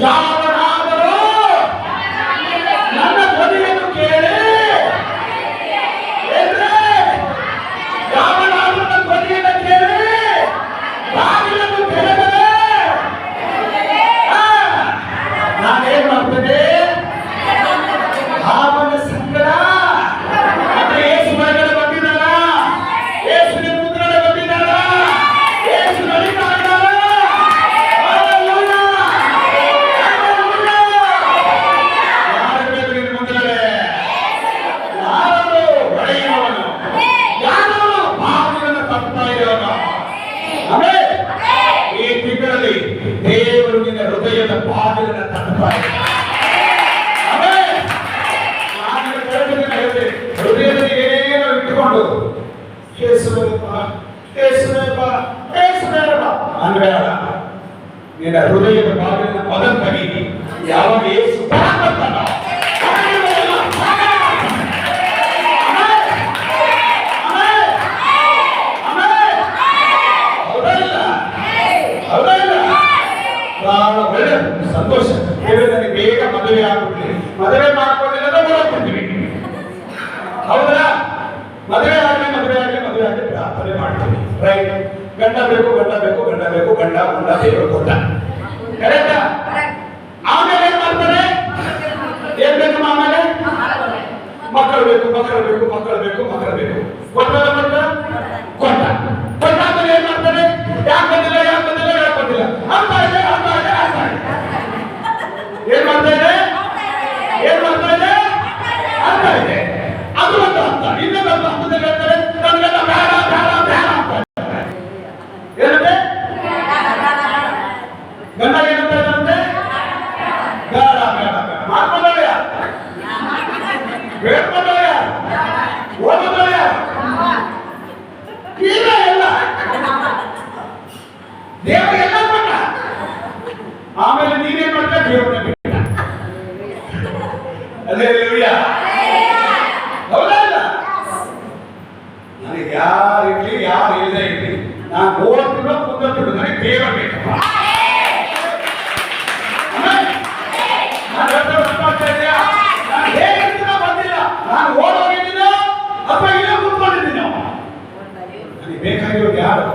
ಯಾವನಾದರೂ ನನ್ನ ಧ್ವನಿಯನ್ನು ಕೇಳಿ, ಯಾವನಾದರೂ ನನ್ನ ಧ್ವನಿಯನ್ನು ಕೇಳಿ ಬಾಗಿಲನ್ನು ತೆರೆದರೆ ನಾನೇನ್ ಮಾಡ್ತೇನೆ? ಅವನ ಸಂಗಡ ಅಂದ್ರೆ ಯೇಸು ಹೊರಗಡೆ ಬಂದಿದ್ದಾನ, ಯೇಸು ನಿಮ್ಮ ಮುಂದ್ಗಡೆ ಬಂದಿದ್ದಾನ, ಯೇಸು ನಡೀತಾ ಇದ್ದಾನ. ಈ ತಿಂಗಳಲ್ಲಿ ದೇವರು ನಿನ್ನ ಹೃದಯದ ಬಾಗಿಲನ್ನು ತಟ್ಟುತ್ತಾ ಇದ್ದಾನೆ. ಹೃದಯದಲ್ಲಿ ಏನೇನೋ ಇಟ್ಟುಕೊಂಡು ಅನ್ಬೇಡ. ನಿನ್ನ ಹೃದಯದ ಬಾಗಿಲನ್ನು ಮೊದಲು ತಗಿ. ಯಾವಾಗ ಯೇಸು ಬರ್ತಾನೋ ಒಳ್ಳೆ ಸಂತೋಷ. ನನಗೆ ಬೇಗ ಮದುವೆ ಆಗ್ಬಿಡ್ಲಿ, ಮದುವೆ ಮಾಡ್ಕೊಂಡಿಲ್ಲ ಓಡಾಡ್ಬಿಡ್ತೀವಿ. ಹೌದಾ? ಮದುವೆ ಆಗಲಿ ಪ್ರಾರ್ಥನೆ ಮಾಡ್ತೀವಿ. ರೈಟ್? ಗಂಡ ಬೇಕು, ಗಂಡ ಬೇಕು, ಗಂಡ ಬೇಕು, ಗಂಡ ಗಂಡ ದೇವರು ಕೊಟ್ಟ. ಕರೆಕ್ಟಾ? ಆಮೇಲೆ ಏನ್ ಮಾಡ್ತಾರೆ? ಏನ್ ಬೇಕು? ಆಮೇಲೆ ಮಕ್ಕಳು ಬೇಕು, ಮಕ್ಕಳು ಬೇಕು, ಮಕ್ಕಳು ಬೇಕು, ಮಕ್ಕಳು ಬೇಕು. ಕೊಟ್ಟ ಕೊಟ್ಟಾದ್ಮೇಲೆ ಏನ್ ಮಾಡ್ತಾರೆ? ಯಾಕೆ ಬಂದಿಲ್ಲ, ಯಾಕೆ ಬಂದಿಲ್ಲ, ಯಾಕೆ ಬಂದಿಲ್ಲ ಅಂತ ಇದೆ. ಏನ್ ಮಾಡ್ತಾ ಇದೆ? ಏನ್ ಮಾಡ್ತಾ ಇದೆ? ಅಂತ ಇದೆ. ಅದು ಒಂದು ಹಂತ. ಇನ್ನೊಂದು ಹಂತದಲ್ಲಿ ಹೇಳ್ತಾರೆ ನನಗೆಲ್ಲ ಬೇಡ ಬೇಡ ಬೇಡ ಅಂತ. ಏನಂತೆ? ಗಂಡ ಏನಂತ ಇದ್ದಂತೆ? ಬೇಡ ಬೇಡ ಬೇಡ ಮಾಡ್ಕೊಂಡವ್ಯ, ಬೇಡ್ಕೊಂಡವ್ಯ, ಓದೋದವ್ಯ, ಈಗ ಎಲ್ಲ ದೇವರಿಗೆಲ್ಲ ಕೊಟ್ಟ. ಆಮೇಲೆ ನೀನೇನ್ ಮಾಡ್ತಾ? ದೇವರನ್ನ ಬಿಟ್ಟ. ಹಲ್ಲೆಲೂಯಾ. ಹೌದಾ? ನನಗೆ ಯಾರು ಇರ್ಲಿ, ಯಾರು ಇಲ್ಲದೆ ಇರ್ಲಿ, ನಾನು ಓದ್ತಿರೋ ಕೂತ್ಬಿಟ್ಟು ನನಗೆ ದೇವ ಬೇಕಪ್ಪ. ನಾನು ಹೇಗಿರ್ತೀನೋ ಬಂದಿಲ್ಲ, ನಾನು ಓಡೋಗಿದ್ದೀನೋ ಅಥವಾ ಇಲ್ಲೇ ಕೂತ್ಕೊಂಡಿದ್ದೀನೋ, ನನಗೆ ಬೇಕಾಗಿರೋದು ಯಾರು?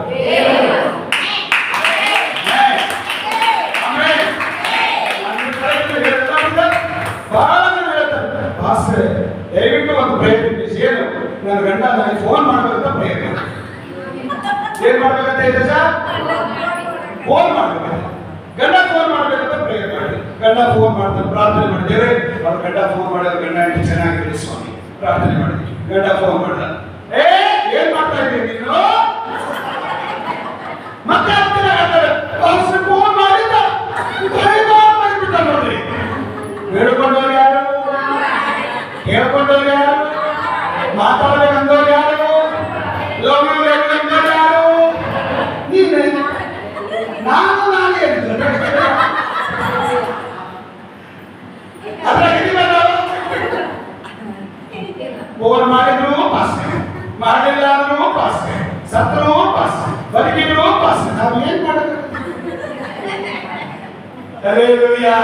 ಬಹಳ ಜನ ಹೇಳ್ತಾರೆ, ಪಾಸ್ಟರ್ ದಯವಿಟ್ಟು ಒಂದು ಪ್ರಯತ್ನ ಏನು, ನನ್ನ ಗಂಡ ನನಗೆ ಫೋನ್ ಮಾಡ್ಬೇಕಂತ ಪ್ರಯತ್ನ. ಏನ್ ಮಾಡ್ಬೇಕಂತ ಇದೆ ಸರ್? ಫೋನ್ ಮಾಡ್ಬೇಕಂತ. ಗಂಡ ಫೋನ್ ಮಾಡ್ಬೇಕಂತ ಪ್ರಯತ್ನ ಮಾಡಿ. ಗಂಡ ಫೋನ್ ಮಾಡ್ತಾರೆ, ಪ್ರಾರ್ಥನೆ ಮಾಡಿದ್ದೇವೆ. ಅವ್ರ ಗಂಡ ಫೋನ್ ಮಾಡಿದ್ರೆ ಗಂಡ ಹೆಂಡತಿ ಚೆನ್ನಾಗಿರಲಿ ಸ್ವಾಮಿ ಪ್ರಾರ್ಥನೆ ಮಾಡಿದ್ವಿ. ಗಂಡ ಫೋನ್ ಮಾಡ್ದ, ಏನ್ ಮಾಡ್ತಾ ಇದ್ದೀನಿ ನೀನು? ಮಾಡಲಿಲ್ಲ ಅಂದ್ರೂ ಪಾಸ್, ಸತ್ರು ಪಾಸ್, ಬದುಕಿದ್ರು ಪಾಸ್. ನಾವು ಏನ್ ಮಾಡಬೇಕು? Hallelujah,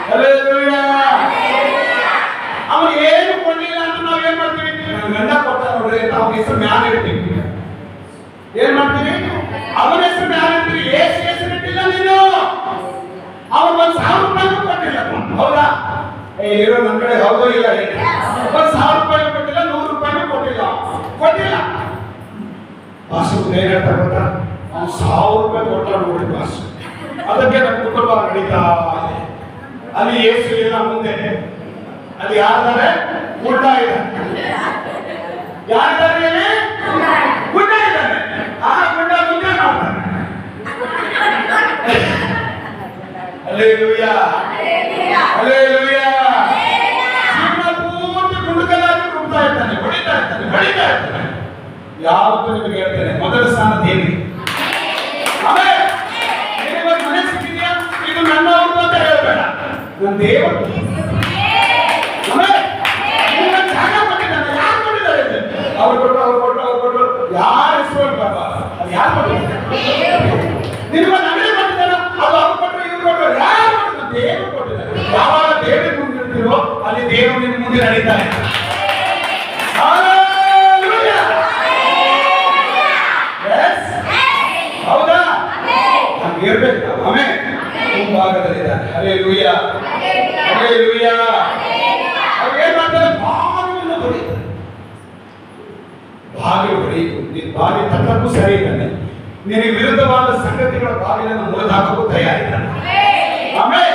hallelujah. ಅವನು ಏನು ಕೊಡ್ಲಿಲ್ಲ ಅಂತ ನಾವು ಏನ್ ಮಾಡ್ತೀವಿ? ಗಂಡ ಕೊಟ್ಟ ನೋಡ್ರಿ, ನಾವು ಹೆಸರು ಮ್ಯಾಲ ಇರ್ತೀವಿ. ಏನ್ ಮಾಡ್ತೀವಿ? ಅವನ ಹೆಸರು ಮ್ಯಾಲ ಇರ್ತೀವಿ. ಏಸು ಹೆಸರು ಇಟ್ಟಿಲ್ಲ ನೀನು. ಅವನು 1,000 ರೂಪಾಯಿ ಕೊಟ್ಟಿಲ್ಲ, ಹೌದಾ? ಇರೋ ನನ್ನ ಕಡೆ ಹೌದೋ ಇಲ್ಲ? 1,000 ರೂಪಾಯಿ ಕೊಟ್ಟಿಲ್ಲ, 100 ರೂಪಾಯಿ ಕೊಟ್ಟಿಲ್ಲ. ಬಾಸು ಏನ್ ಹೇಳ್ತಾರೆ ಗೊತ್ತಾ? ಅವ್ನು 1,000 ರೂಪಾಯಿ ಕೊಟ್ಟ ನೋಡಿ ಬಾಸು. ಅದಕ್ಕೆ ನಮ್ಮ ಕುಟುಂಬ ನಡೀತಾ ಇದೆ. ಅಲ್ಲಿ ಏಸು ಇಲ್ಲ ಮುಂದೆ, ಅಲ್ಲಿ ಯಾರಿದ್ದಾರೆ? ಗುಡ್ಡ ಇದೆ. ಯಾರಿದ್ದಾರೆ? ಗುಡ್ಡ ಇದ್ದಾನೆ. ಆ ಗುಡ್ಡ ಮುಂದೆ ಮಾಡ್ತಾನೆ. Hallelujah, hallelujah. ಜೀವನ ಪೂರ್ತಿ ಗುಂಡುಕಲ್ಲಾಗಿ ರುಬ್ತಾ ಇರ್ತಾನೆ, ಹೊಡಿತಾ ಇರ್ತಾನೆ. ಯಾವತ್ತೂ ನಿಮಗೆ ಹೇಳ್ತೇನೆ, ಮೊದಲ ಸ್ಥಾನ ದೇವಿ. ಆಮೇಲೆ ನಿನಗೊಂದು ಮನೆ ಸಿಕ್ಕಿದ್ಯಾ, ಇದು ನನ್ನ ಅವ್ರದ್ದು ಅಂತ ಹೇಳಬೇಡ, ನನ್ನ ದೇವರು. ಆಮೇಲೆ ನಿನಗೊಂದು ಜಾಗ ಕೊಟ್ಟಿದ್ದಾನೆ, ಯಾರು ಕೊಟ್ಟಿದ್ದಾರೆ? ಅವ್ರು ಕೊಟ್ಟರು. ಯಾರ ಹೆಸರು ಬಾಬಾ? ಅದು ಯಾರು ಕೊಟ್ಟಿದ್ದಾರೆ? ನಿನಗೊಂದು ಅಂಗಡಿ ಕೊಟ್ಟಿದ್ದಾನೆ, ಅದು ಅವ್ರು ಕೊಟ್ಟರು, ಇವ್ರು ಕೊಟ್ಟರು. ಯಾರು ಕೊಟ್ಟಿದ್ದಾರೆ? ದೇವರು ಕೊಟ್ಟಿದ್ದಾರೆ. ಯಾವಾಗ ದೇವರಿಗೆ ಮುಂದೆ ಇರ್ತೀರೋ ಅಲ್ಲಿ ದೇವರು ನಿನ್ನ ಮುಂದೆ ನಡೀತಾನೆ. ಹೌದಾ? ಹಂಗೆ ಇರ್ಬೇಕು. ಆಮೇಲೆ ಮುಂಭಾಗದಲ್ಲಿದ್ದಾನೆ. Hallelujah, hallelujah. ಅವ್ರು ಏನ್ ಮಾಡ್ತಾರೆ? ಬಾಗಿಲನ್ನು ಹೊಡೆಯುತ್ತಾರೆ. ಬಾಗಿಲು ಹೊಡೆಯುವುದು, ನಿನ್ನ ಬಾಗಿಲು ತಕ್ಕೂ ಸರಿ ಇದ್ದಾನೆ. ನಿನಗೆ ವಿರುದ್ಧವಾದ ಸಂಗತಿಗಳ ಬಾಗಿಲನ್ನು ಮುರಿದು ಹಾಕಲು ತಯಾರಿದ್ದಾನೆ. ಆಮೇಲೆ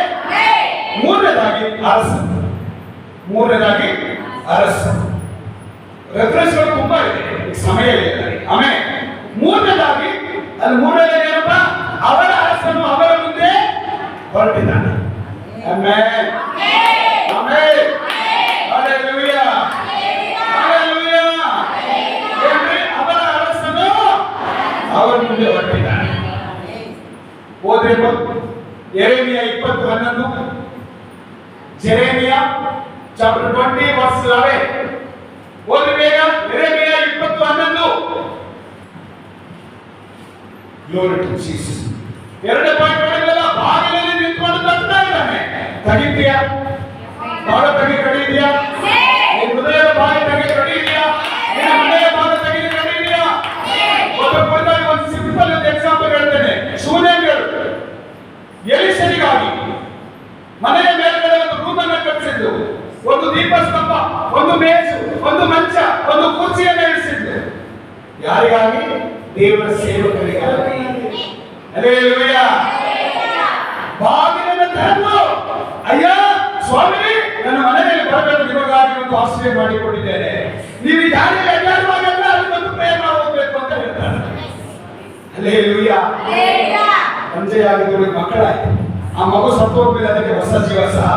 ಮೂರನೇದಾಗಿ ಅರಸ. ರೆಫರೆನ್ಸ್ಗಳು ತುಂಬಾ ಇದೆ, ಸಮಯ ಇಲ್ಲ. ಆಮೇಲೆ ಮೂರನೇದಾಗಿ ಏನಪ್ಪ? ಅವರ ಅರಸನು ಅವರ ಮುಂದೆ ಹೊರಟಿದ್ದಾನೆ. Amen, amen, hallelujah, hallelujah. ಏನ್ರಿ? ಅವರ ಅರಸನು ಅವರ ಮುಂದೆ ಹೊರಟಿದ್ದಾನೆ. ಓದ್ರಿ ಯೆರೆಮೀಯ 20:11. ಜೆರೆಮಿಯ ಚಾಪ್ಟರ್ 20 ವರ್ಸ್ 11. ಓದಿ ಬೇಗ. ಯೆರೆಮೀಯ 20:11. Glory to Jesus. ಎರಡನೇ ಪಾಯಿಂಟ್ ನೋಡಿದ್ರಲ್ಲ, ಬಾಗಿಲಲ್ಲಿ ನಿಂತ್ಕೊಂಡು ತಟ್ತಾ ಇದ್ದಾನೆ. ತಗಿತೀಯಾ? ಬಾಳ ಕಡಿದೆಯಾ? ನಿನ್ನ ಹೃದಯದ ಬಾಯಿ ಕಡಿದೆಯಾ? ನಿನ್ನ ಮನೆಯ ಬಾಲ ಕಡಿದೆಯಾ? ಒಂದು ಸಿಂಪಲ್ ಎಕ್ಸಾಂಪಲ್ ಹೇಳ್ತೇನೆ. ಶೂನ್ಯಗಳು ಎಲಿಸನಿಗಾಗಿ ಮನೆಯ ಮೇಲ್ಗಡೆ ಒಂದು ರೂಮನ್ನು ಕಟ್ಟಿಸಿದ್ದು, ಒಂದು ದೀಪಸ್ತಂಭ, ಒಂದು ಮೇಜು, ಒಂದು ಮಂಚ, ಒಂದು ಕುರ್ಚಿಯನ್ನು ಇರಿಸಿದ್ದು. ಯಾರಿಗಾಗಿ? ದೇವರ ಸೇವಕರಿಗಾಗಿ. ಹಲ್ಲೆಲೂಯಾ. ಬಾಗಿಲನ್ನು ತೆರೆದು, ಅಯ್ಯ ಸ್ವಾಮಿ, ನನ್ನ ಮನೆಯಲ್ಲಿ ಬರಬೇಕು, ನಿಮಗಾಗಿ ಒಂದು ಆಶ್ರಯ ಮಾಡಿಕೊಂಡಿದ್ದೇನೆ. ನೀವು ಈ ದಾರಿಯಲ್ಲಿ ಅಡ್ಡಾಡುವಾಗೆಲ್ಲ ಅದಕ್ಕೊಂದು ಪ್ರೇಮ ಹೋಗ್ಬೇಕು ಅಂತ ಹೇಳ್ತಾರೆ. ಹಲ್ಲೆಲೂಯಾ. ತಂದೆಯಾಗಿದ್ದು ಮಕ್ಕಳಾಯ್ತು. ಆ ಮಗು ಸತ್ತು ಹೋಗ್ಬೇಕು, ಅದಕ್ಕೆ ಹೊಸ ಜೀವ ಸಹ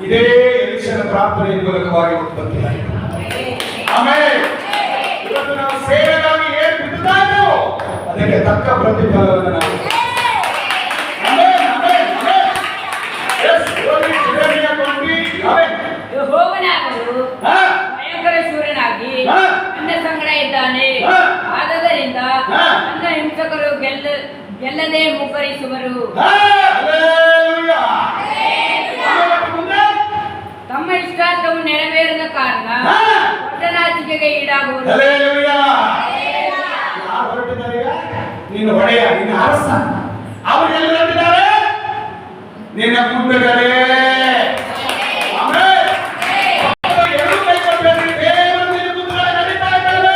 ಇದೇ ಎಲಿಷನ ಪ್ರಾರ್ಥನೆಯ ಮೂಲಕವಾಗಿ ಉತ್ಪತ್ತಿಯಾಯಿತು. ಆಮೇಲೆ ಇವತ್ತು ನಾವು ಸೇವೆಗಾಗಿ ಏನು ಬಿಡ್ತಾ ಇದ್ದೇವೋ ಅದಕ್ಕೆ ತಕ್ಕ ಪ್ರತಿಫಲವನ್ನು ನಾವು ಯೆಹೋವನಾದರೂ ಭಯಂಕರ ಶೂರನಾಗಿ ನನ್ನ ಸಂಗಡ ಇದ್ದಾನೆ. ಆದದರಿಂದ ನನ್ನ ಹಿಂಸಕರು ಗೆಲ್ಲದೆ ಮುಗ್ಗರಿಸುವರು. ತಮ್ಮ ಇಷ್ಟಾರ್ಥವು ನೆರವೇರದ ಕಾರಣ ಒಟ್ಟನಾಚಿಕೆಗೆ ಈಡಾಗುವರು. ನಿನ್ನ ಒಡೆಯ, ನಿನ್ನ ಅರಸ, ಅವರು ಎಲ್ಲಿ ಹೊರಟಿದ್ದಾರೆ? ನಿನ್ನ ಮುಂದಗಡೆ. ಎರಡು ಕೈ ಕೊಟ್ಟರೆ ದೇವರು ನಿನ್ನ ಮುಂದಗಡೆ ನಡೀತಾ ಇದ್ದಾರೆ.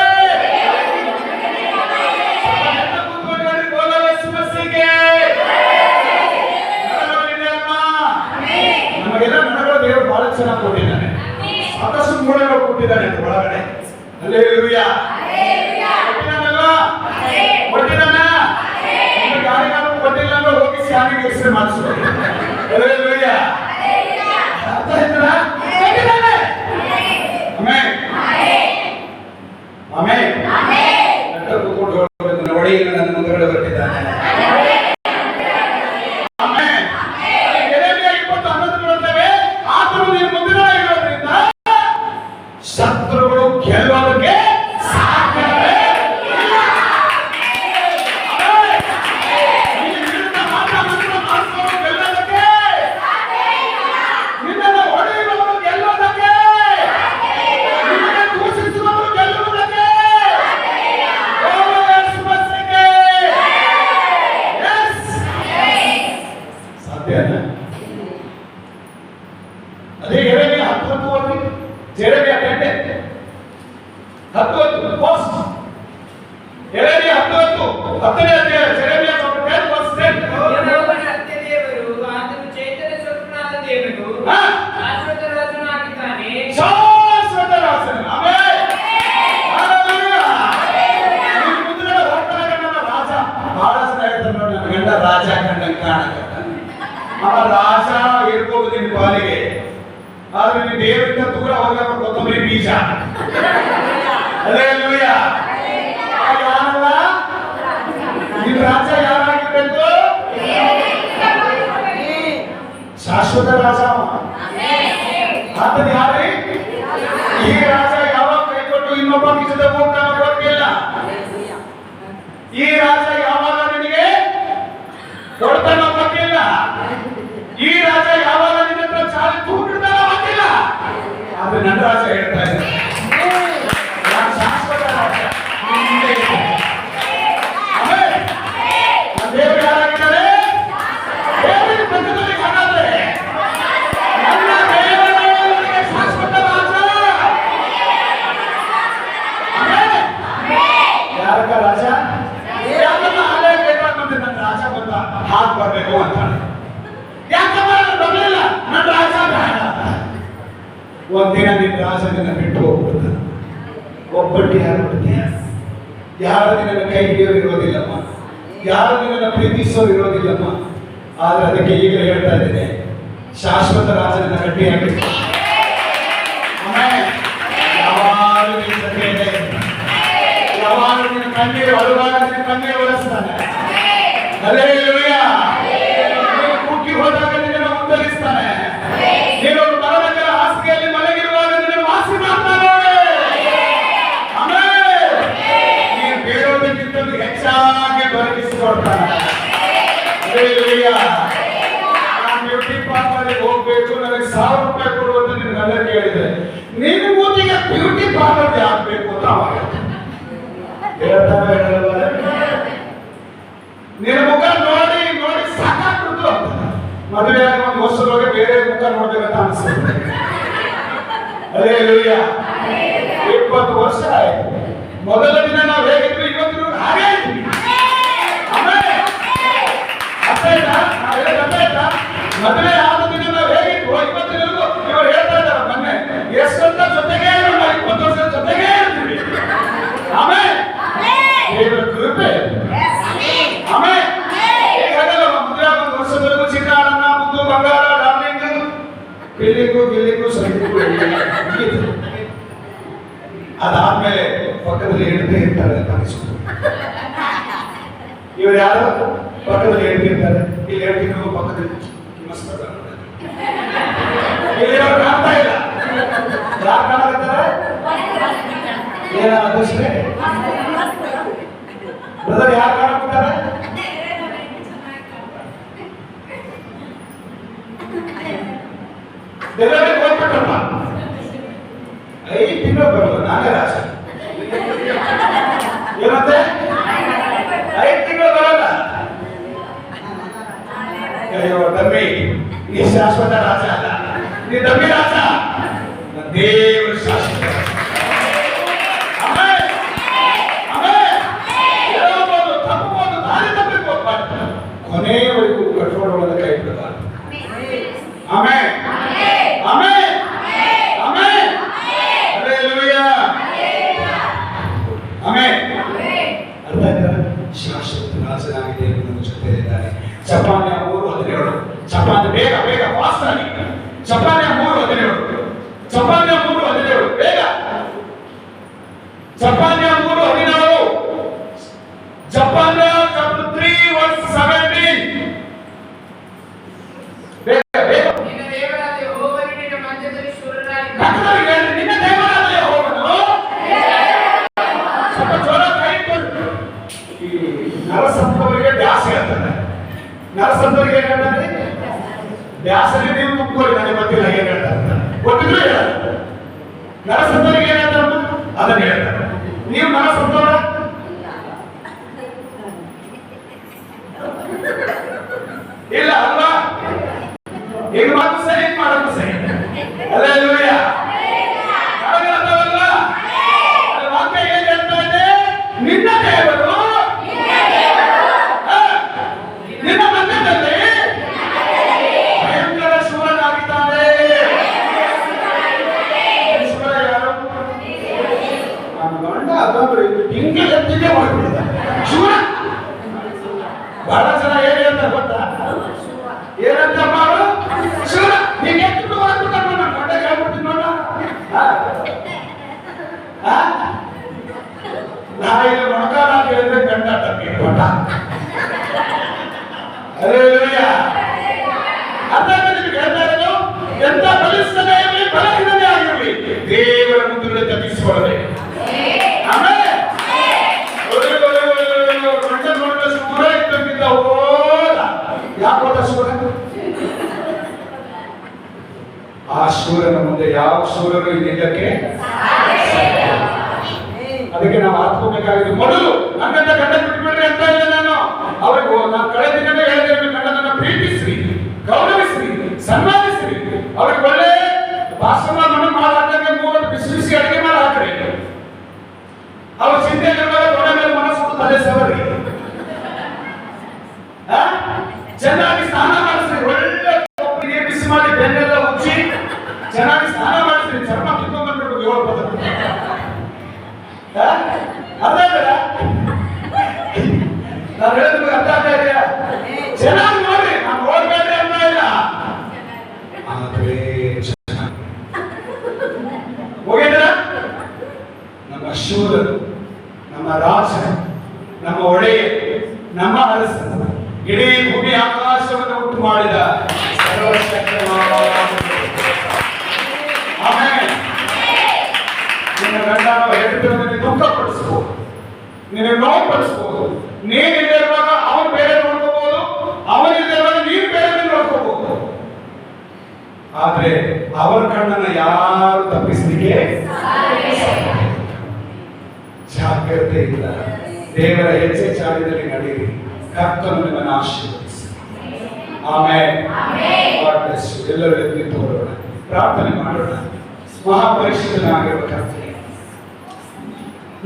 ನಮಗೆಲ್ಲ ಮನಗಳು ದೇವರು ಬಹಳ ಚೆನ್ನಾಗಿ ಕೊಟ್ಟಿದ್ದಾನೆ. ಸಾಕಷ್ಟು ಮೂಳೆಗಳು ಕೊಟ್ಟಿದ್ದಾನೆ ಒಳಗಡೆ. ಹಲ್ಲೆಲೂಯಾ. ಕೊಟ್ಟಿದ್ದಾನ? ಯಾರಿಗಾದ್ರೂ ಕೊಟ್ಟಿಲ್ಲ ಅಂದ್ರೆ ಹೋಗಿ ಸ್ಕ್ಯಾನಿಂಗ್ ಎಕ್ಸ್ರೇ ಮಾಡಿಸ್ಬೇಕು. ಹಲ್ಲೆಲೂಯಾ. ಅರ್ಥ ಆಯ್ತಲ್ಲ? ಕೊಟ್ಟಿದ್ದಾನೆ. Amen, amen. ನಂತರ ಕೂತ್ಕೊಂಡು ಹೇಳಬೇಕು, ನನ್ನ ಒಡೆಯ ನನ್ನ ಮುಂದಗಡೆ ಹೊರಟಿದ್ದಾನೆ. ಆಮೆನ್. ಯೆರೆಮೀಯ 20:11 ನೋಡ್ತೇವೆ. ಆತನು ನಿನ್ನ ಮುಂದಗಡೆ ಇರೋದ್ರಿಂದ ಶತ್ರುಗಳು ಗೆಲ್ಲುವುದಕ್ಕೆ ಶಾಶ್ವತ ರಾಜ ಆತನ ಯಾರೇ ಈ ರಾಜ ಯಾವಾಗ ಕೈ ಕೊಟ್ಟು ಇನ್ನೊಬ್ಬ ನಿಜದ ಊಟನ ಕೊಟ್ಟಿಲ್ಲ. ಈ ರಾಜ ಯಾವಾಗ ನಿನಗೆ ಕೊಡ್ತಾನ ಗೊತ್ತಿಲ್ಲ. ಈ ರಾಜ ಯಾವಾಗ ನಿನ್ನ ಹತ್ರ ಚಾಲಿ ತೂಗಿಡ್ತಾನ ಗೊತ್ತಿಲ್ಲ. ಆದ್ರೆ ನನ್ನ ರಾಜ ಹೇಳ್ತಾ ಇದ್ದಾನೆ ನಾನು ಶಾಶ್ವತ ರಾಜ. ದೇವರು ಯಾರಾಗಿದ್ದಾರೆ? ದೇವರ ಪಕ್ಕದಲ್ಲಿ ಹಾಗಾದ್ರೆ ನನ್ನ ದೇವರಿಗೆ ಶಾಶ್ವತ ರಾಜ. ಯಾರಕ್ಕ ರಾಜ? ಯಾಕಮ್ಮ ಅದೇ ಬೇಕಾದಂತೆ ನನ್ನ ರಾಜ ಬಂದ ಹಾಗೆ ಬರ್ಬೇಕು ಅಂತ. ಯಾಕಮ್ಮ ಬರಲಿಲ್ಲ ನನ್ನ ರಾಜ ಬೇಡ. ಒಂದಿನ ನಿನ್ನ ರಾಜ ನಿನ್ನ ಬಿಟ್ಟು ಹೋಗ್ಬಿಡ್ತಾನೆ. ಒಬ್ಬಟ್ಟು ಯಾರು ಬಿಡ್ತೀಯ? ಯಾರು ನಿನ್ನ ಕೈ ಹಿಡಿಯೋರು ಇರೋದಿಲ್ಲಮ್ಮ, ಯಾರು ನಿನ್ನನ್ನು ಪ್ರೀತಿಸೋರು ಇರೋದಿಲ್ಲಮ್ಮ. ಆದ್ರೆ ಅದಕ್ಕೆ ಈಗ ಹೇಳ್ತಾ ಇದ್ದೇನೆ, ಶಾಶ್ವತ ರಾಜನನ್ನ ಗಟ್ಟಿಯಾಗಿ ಯಾವಾಗಲೂ ನಿನ್ನ ಜೊತೆ ಇದೆ. ಯಾವಾಗಲೂ ನಿನ್ನ ಕಣ್ಣೀರು ಅಳುವಾಗ ನಿನ್ನ ಕಣ್ಣೀರು ಒರೆಸ್ತಾನೆ. ಹಲ್ಲೆಲೂಯಾ. ನೀನು ಕುಗ್ಗಿ ಹೋದಾಗ ನಿನ್ನನ್ನು ಉತ್ತರಿಸ್ತಾನೆ. ನೀನು ಮರಣಕರ ಹಾಸಿಗೆಯಲ್ಲಿ ಮಲಗಿರುವಾಗ ನಿನ್ನನ್ನು ವಾಸಿ ಮಾಡ್ತಾನೆ. ಆಮೆನ್. ನೀನು ಬೇಡೋದಕ್ಕಿಂತಲೂ ಹೆಚ್ಚಾಗಿ ದೊರಕಿಸಿಕೊಡ್ತಾನೆ. ಹಲ್ಲೆಲೂಯಾ. ನಾನು ಬ್ಯೂಟಿ ಪಾರ್ಲರ್ಗೆ ಹೋಗ್ಬೇಕು, ನನಗೆ 1000 ರೂಪಾಯಿ ಕೊಡು ಅಂತ ನಿನ್ನೆಲ್ಲ ಕೇಳಿದೆ. ನಿನ್ನ ಮೂತಿಗೆ ಬ್ಯೂಟಿ ಪಾರ್ಲರ್ ಆಗ್ಬೇಕು ಅಂತ ಅವಾಗ ಹೇಳ್ತಾನೆ ಹೇಳಲ್ವ? ನಿನ್ನ ಮುಖ ನೋಡಿ ನೋಡಿ ಸಾಕಾಗ್ಬಿಡ್ತು. ಮದುವೆ ಆಗಿ 1 ವರ್ಷದೊಳಗೆ ಬೇರೆ ಮುಖ ನೋಡ್ಬೇಕಂತ ಅನಿಸ್ತದೆ. ಹಲ್ಲೆಲೂಯಾ. 20 ವರ್ಷ ಆಯ್ತು. ಮೊದಲ ದಿನ ನಾವು ಹೇಗಿದ್ವಿ ಇವತ್ತು ಹಾಗೆ ಇದ್ವಿ. ಮದುವೆ ಆದ ದಿನ ನಾವು ಹೇಗಿದ್ವು ಇವತ್ತಿನವರೆಗೂ ಇವರು ಹೇಳ್ತಾ ಇದ್ದಾರೆ. ಮೊನ್ನೆ ಎಷ್ಟಂತ ಜೊತೆಗೆ 20 ವರ್ಷದ ಜೊತೆಗೆ ಇರ್ತೀವಿ. ಆಮೇಲೆ ದೇವರ ಕೃಪೆ. ಆಮೇಲೆ ಹೇಗಲ್ಲ ಮದುವೆ 1 ವರ್ಷದವರೆಗೂ ಚಿನ್ನಾರನ್ನ ಮುದ್ದು ಬಂಗಾರ ಡಾರ್ಲಿಂಗ್ ಗಿಲ್ಲಿಂಗು ಸಂಗೀತಕ್ಕೂ ಅದಾದ್ಮೇಲೆ ಪಕ್ಕದಲ್ಲಿ ಹೆಂಡತಿ ಇರ್ತಾರೆ ಕಾಣಿಸ್ತು. ಇವ್ರು ಯಾರು ಪಕ್ಕದಲ್ಲಿ ಹೆಂಡತಿ ಇರ್ತಾರೆ. ಇಲ್ಲಿ ಹೆಂಡತಿಗೂ ಪಕ್ಕದಲ್ಲಿ ಇಲ್ಲಿ ಅವ್ರು ಕಾಣ್ತಾ ಇಲ್ಲ. ಯಾರು ಕಾಣಕತ್ತಾರೆ? ಏನಾಗುತ್ತೆ ಬ್ರದರ್? ಯಾರು ಕಾಣಕತ್ತಾರೆ? ಡೆಲಿವರಿಗೆ ಹೋಗ್ಬಿಟ್ರಪ್ಪ 5 ತಿಂಗಳು ಬರೋದು ನಾನೇ ರಾಜ. ಏನಂತೆ? 5 ತಿಂಗಳು ಬರಲ್ಲ. ಅಯ್ಯೋ ದಮ್ಮಿ, ನೀ ಶಾಶ್ವತ ರಾಜ ಅಲ್ಲ, ನೀ ದಮ್ಮಿ ರಾಜ. ದೇವರು ಶಾಶ್ವತ. ತಪ್ಪಬಹುದು, ದಾರಿ ತಪ್ಪಬೇಕು, ಕೊನೆಯವರೆಗೂ ಕಂಟ್ರೋಲ್ ಒಳಗೆ ಕೈ ಬಿಡಬಾರ್ದು. Amen amen amen. Hallelujah. Amen. ಅರ್ಥ ಆಯ್ತಾ? ಶಾಶ್ವತ ರಾಜನಾಗಿದೆ ನನ್ನ ಜೊತೆ ಇದ್ದಾರೆ. ಚಪಾನ್ಯ 3:17. ಚಪಾನ್ಯ ಬೇಗ ಬೇಗ ಫಾಸ್ಟ್ ಆಗಿ. ಚಪಾನ್ಯ 3:17. ಚಪಾನ್ಯ 3:17 ಬೇಗ. ಚಪಾನ್ಯ 3:17. ಚಪಾನ್ಯ chapter 3 verse 17. ಬೇಗ ಬೇಗ. ನಿನ್ನ ದೇವರಾದ ಯೆಹೋವನು ನಿನ್ನ ಮಧ್ಯದಲ್ಲಿ ಶೂರನಾಗಿ ನಿನ್ನ ದೇವರಾದ ಯೆಹೋವನು ಸ್ವಲ್ಪ ಜೋರ ಕೈ ಕೊಡು. ಈ ನರಸಂತವರಿಗೆ ದ್ಯಾಸ ಹೇಳ್ತಾರೆ. ನರಸಂತವರಿಗೆ ಏನ್ ಹೇಳ್ತಾರೆ? ದ್ಯಾಸರಿ ನೀವು ತುಂಬಿಕೊಳ್ಳಿ, ನನಗೆ ಗೊತ್ತಿಲ್ಲ ಏನ್ ಹೇಳ್ತಾರೆ. ಗೊತ್ತಿದ್ರು ಹೇಳ. ನರಸಂತವರಿಗೆ ಏನ್ ಹೇಳ್ತಾರೆ ಅದನ್ನ ಹೇಳ್ತಾರೆ. ನೀವು ನರಸಂತವರ ಇಲ್ಲ ಅಲ್ವಾ? ಈಗ ಮಾಡೋದು ಸರಿ, ಮಾಡೋದು ಸರಿ. ಹಲ್ಲೆಲೂಯಾ. ಹಾಗಾದವಲ್ಲ ವಾಕ್ಯ ಏನ್ ಹೇಳ್ತಾ ಇದೆ? ನಿನ್ನ ದೇವರು ನಿನ್ನ ಮಧ್ಯದಲ್ಲಿ ಭಯಂಕರ ಶೂರನಾಗಿದ್ದಾನೆ. ಶೂರ ಯಾರು? ನನ್ನ ಗಂಡ ಅದೊಂದು ಹಿಂಗೆ ಎತ್ತಿಗೆ ಮಾಡಿಬಿಟ್ಟಿದ್ದಾನೆ ಶೂರ. ಬಹಳ ಜನ ಏನ್ ಹೇಳ್ತಾರೆ ಗೊತ್ತಾ? ಏನಂತ ಮಾಡು ಶೂರ, ನೀನ್ ಎತ್ತು ಮಾಡ್ಬಿಟ್ಟು ನನ್ನ ಗಂಡ ಹೇಳ್ಬಿಡ್ತೀನಿ ನೋಡ. ನಾ ಇಲ್ಲಿ ಮೊಣಕಾಲ ಹೇಳಿದ್ರೆ ಗಂಡ ತಪ್ಪಿ ಕೊಟ್ಟ. ಹಲ್ಲೆಲೂಯಾ. ಅರ್ಥ ನಿಮ್ಗೆ ಹೇಳ್ತಾರೆ ಯಾವ ಶೂರರು ಇದಕ್ಕೆ ಅದಕ್ಕೆ ನಾವು ಹಾಕೋಬೇಕಾಗಿದೆ. ಮೊದಲು ನನ್ನನ್ನ ಗಂಡ ಬಿಟ್ಬಿಡ್ರಿ ಅಂತ ಇಲ್ಲ ನಾನು. ಅವ್ರಿಗೆ ನಾನು ಕಳೆದ ದಿನವೇ ಹೇಳಿದೆ, ಗಂಡನನ್ನ ಪ್ರೀತಿಸ್ರಿ, ಗೌರವಿಸ್ರಿ, ಸನ್ಮಾನಿಸ್ರಿ. ಅವ್ರಿಗೆ ಒಳ್ಳೆ ಭಾಷಣ ಮಾಡಾಕಂಗೆ 3 ಬಿಸಿ ಬಿಸಿ ಅಡಿಗೆ ಮಾಡಿ ಹಾಕ್ರಿ. ಅವ್ರ ಚಿಂತೆ ತೊಡೆ ಮೇಲೆ ಮನಸ್ಸು ತಲೆ ಸವರಿ, ಚೆನ್ನಾಗಿ ಸ್ನಾನ ಮಾಡಿಸ್ರಿ. ಒಳ್ಳೆ ಒಬ್ಬರಿಗೆ ಬಿಸಿ ಮಾಡಿ ಬೆನ್ನೆಲ್ಲ ಉಚ್ಚಿ ಚೆನ್ನಾಗಿ ಸ್ನಾನ ಮಾಡಿಸ್ರಿ. ಚರ್ಮ ಕಿತ್ಕೊಂಡ್ಬಂದ್ಬಿಟ್ಟು 7 ಪದ ಅರ್ಥ ಆಯ್ತಲ್ಲ? ನಾನು ಹೇಳಿದ್ರೆ ಅರ್ಥ ಆಗ್ತಾ ಇದೆಯಾ? ಚೆನ್ನಾಗಿ ನೋಡಿ, ನಾನು ಹೋಗ್ಬೇಡ್ರಿ ಅಂತ ಇಲ್ಲ, ಆದ್ರೆ ಹೋಗಿದ್ರ ನಮ್ಮ ಶೂರರು, ನಮ್ಮ ರಾಜ, ನಮ್ಮ ಒಡೆಯ, ನಮ್ಮ ಅರಸ, ಇಡೀ ಭೂಮಿ ಆಕಾಶವನ್ನು ಉಂಟು ಮಾಡಿದ ಸರ್ವಶಕ್ತನಾದ ಆಮೇಲೆ ನಿನ್ನ ಗಂಡನ ಹೆಂಡತಿಯನ್ನು ದುಃಖ ಪಡಿಸಬಹುದು, ನಿನ್ನ ನೋವು ಪಡಿಸಬಹುದು. ನೀನಿರುವಾಗ ಅವನು ಬೇರೆ ನೋಡ್ಕೋಬಹುದು, ಅವನಿರುವಾಗ ನೀನು ಬೇರೆ ನೋಡ್ಕೋಬಹುದು. ಆದ್ರೆ ಅವರ ಕಣ್ಣನ್ನ ಯಾರು ತಪ್ಪಿಸಲಿಕ್ಕೆ ಜಾಗ್ರತೆ ಇಲ್ಲ. ದೇವರ ಹೆಜ್ಜೆ ಚಾಲಿನಲ್ಲಿ ನಡೆಯಿರಿ, ಕರ್ತನು ನಿಮ್ಮನ್ನು ಆಶೀರ್ವದಿಸಿ. ಆಮೇಲೆ ಎಲ್ಲರೂ ಎದ್ದು ನಿಂತುಕೊಳ್ಳೋಣ, ಪ್ರಾರ್ಥನೆ ಮಾಡೋಣ. ಮಹಾಪರಿಶುದ್ಧನಾಗಿರುವ ಕರ್ತನೆ,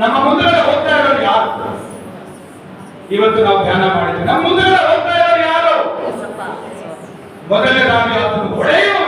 ನಮ್ಮ ಮುಂದೆ ಹೋಗ್ತಾ ಇರೋರು ಯಾರು? ಇವತ್ತು ನಾವು ಧ್ಯಾನ ಮಾಡಿದ್ವಿ. ನಮ್ಮ ಮುಂದೆ ಹೋಗ್ತಾ ಇರೋರು ಯಾರು? ಮೊದಲನೇದಾಗಿ ಆತನು ಹೊಡೆಯುವ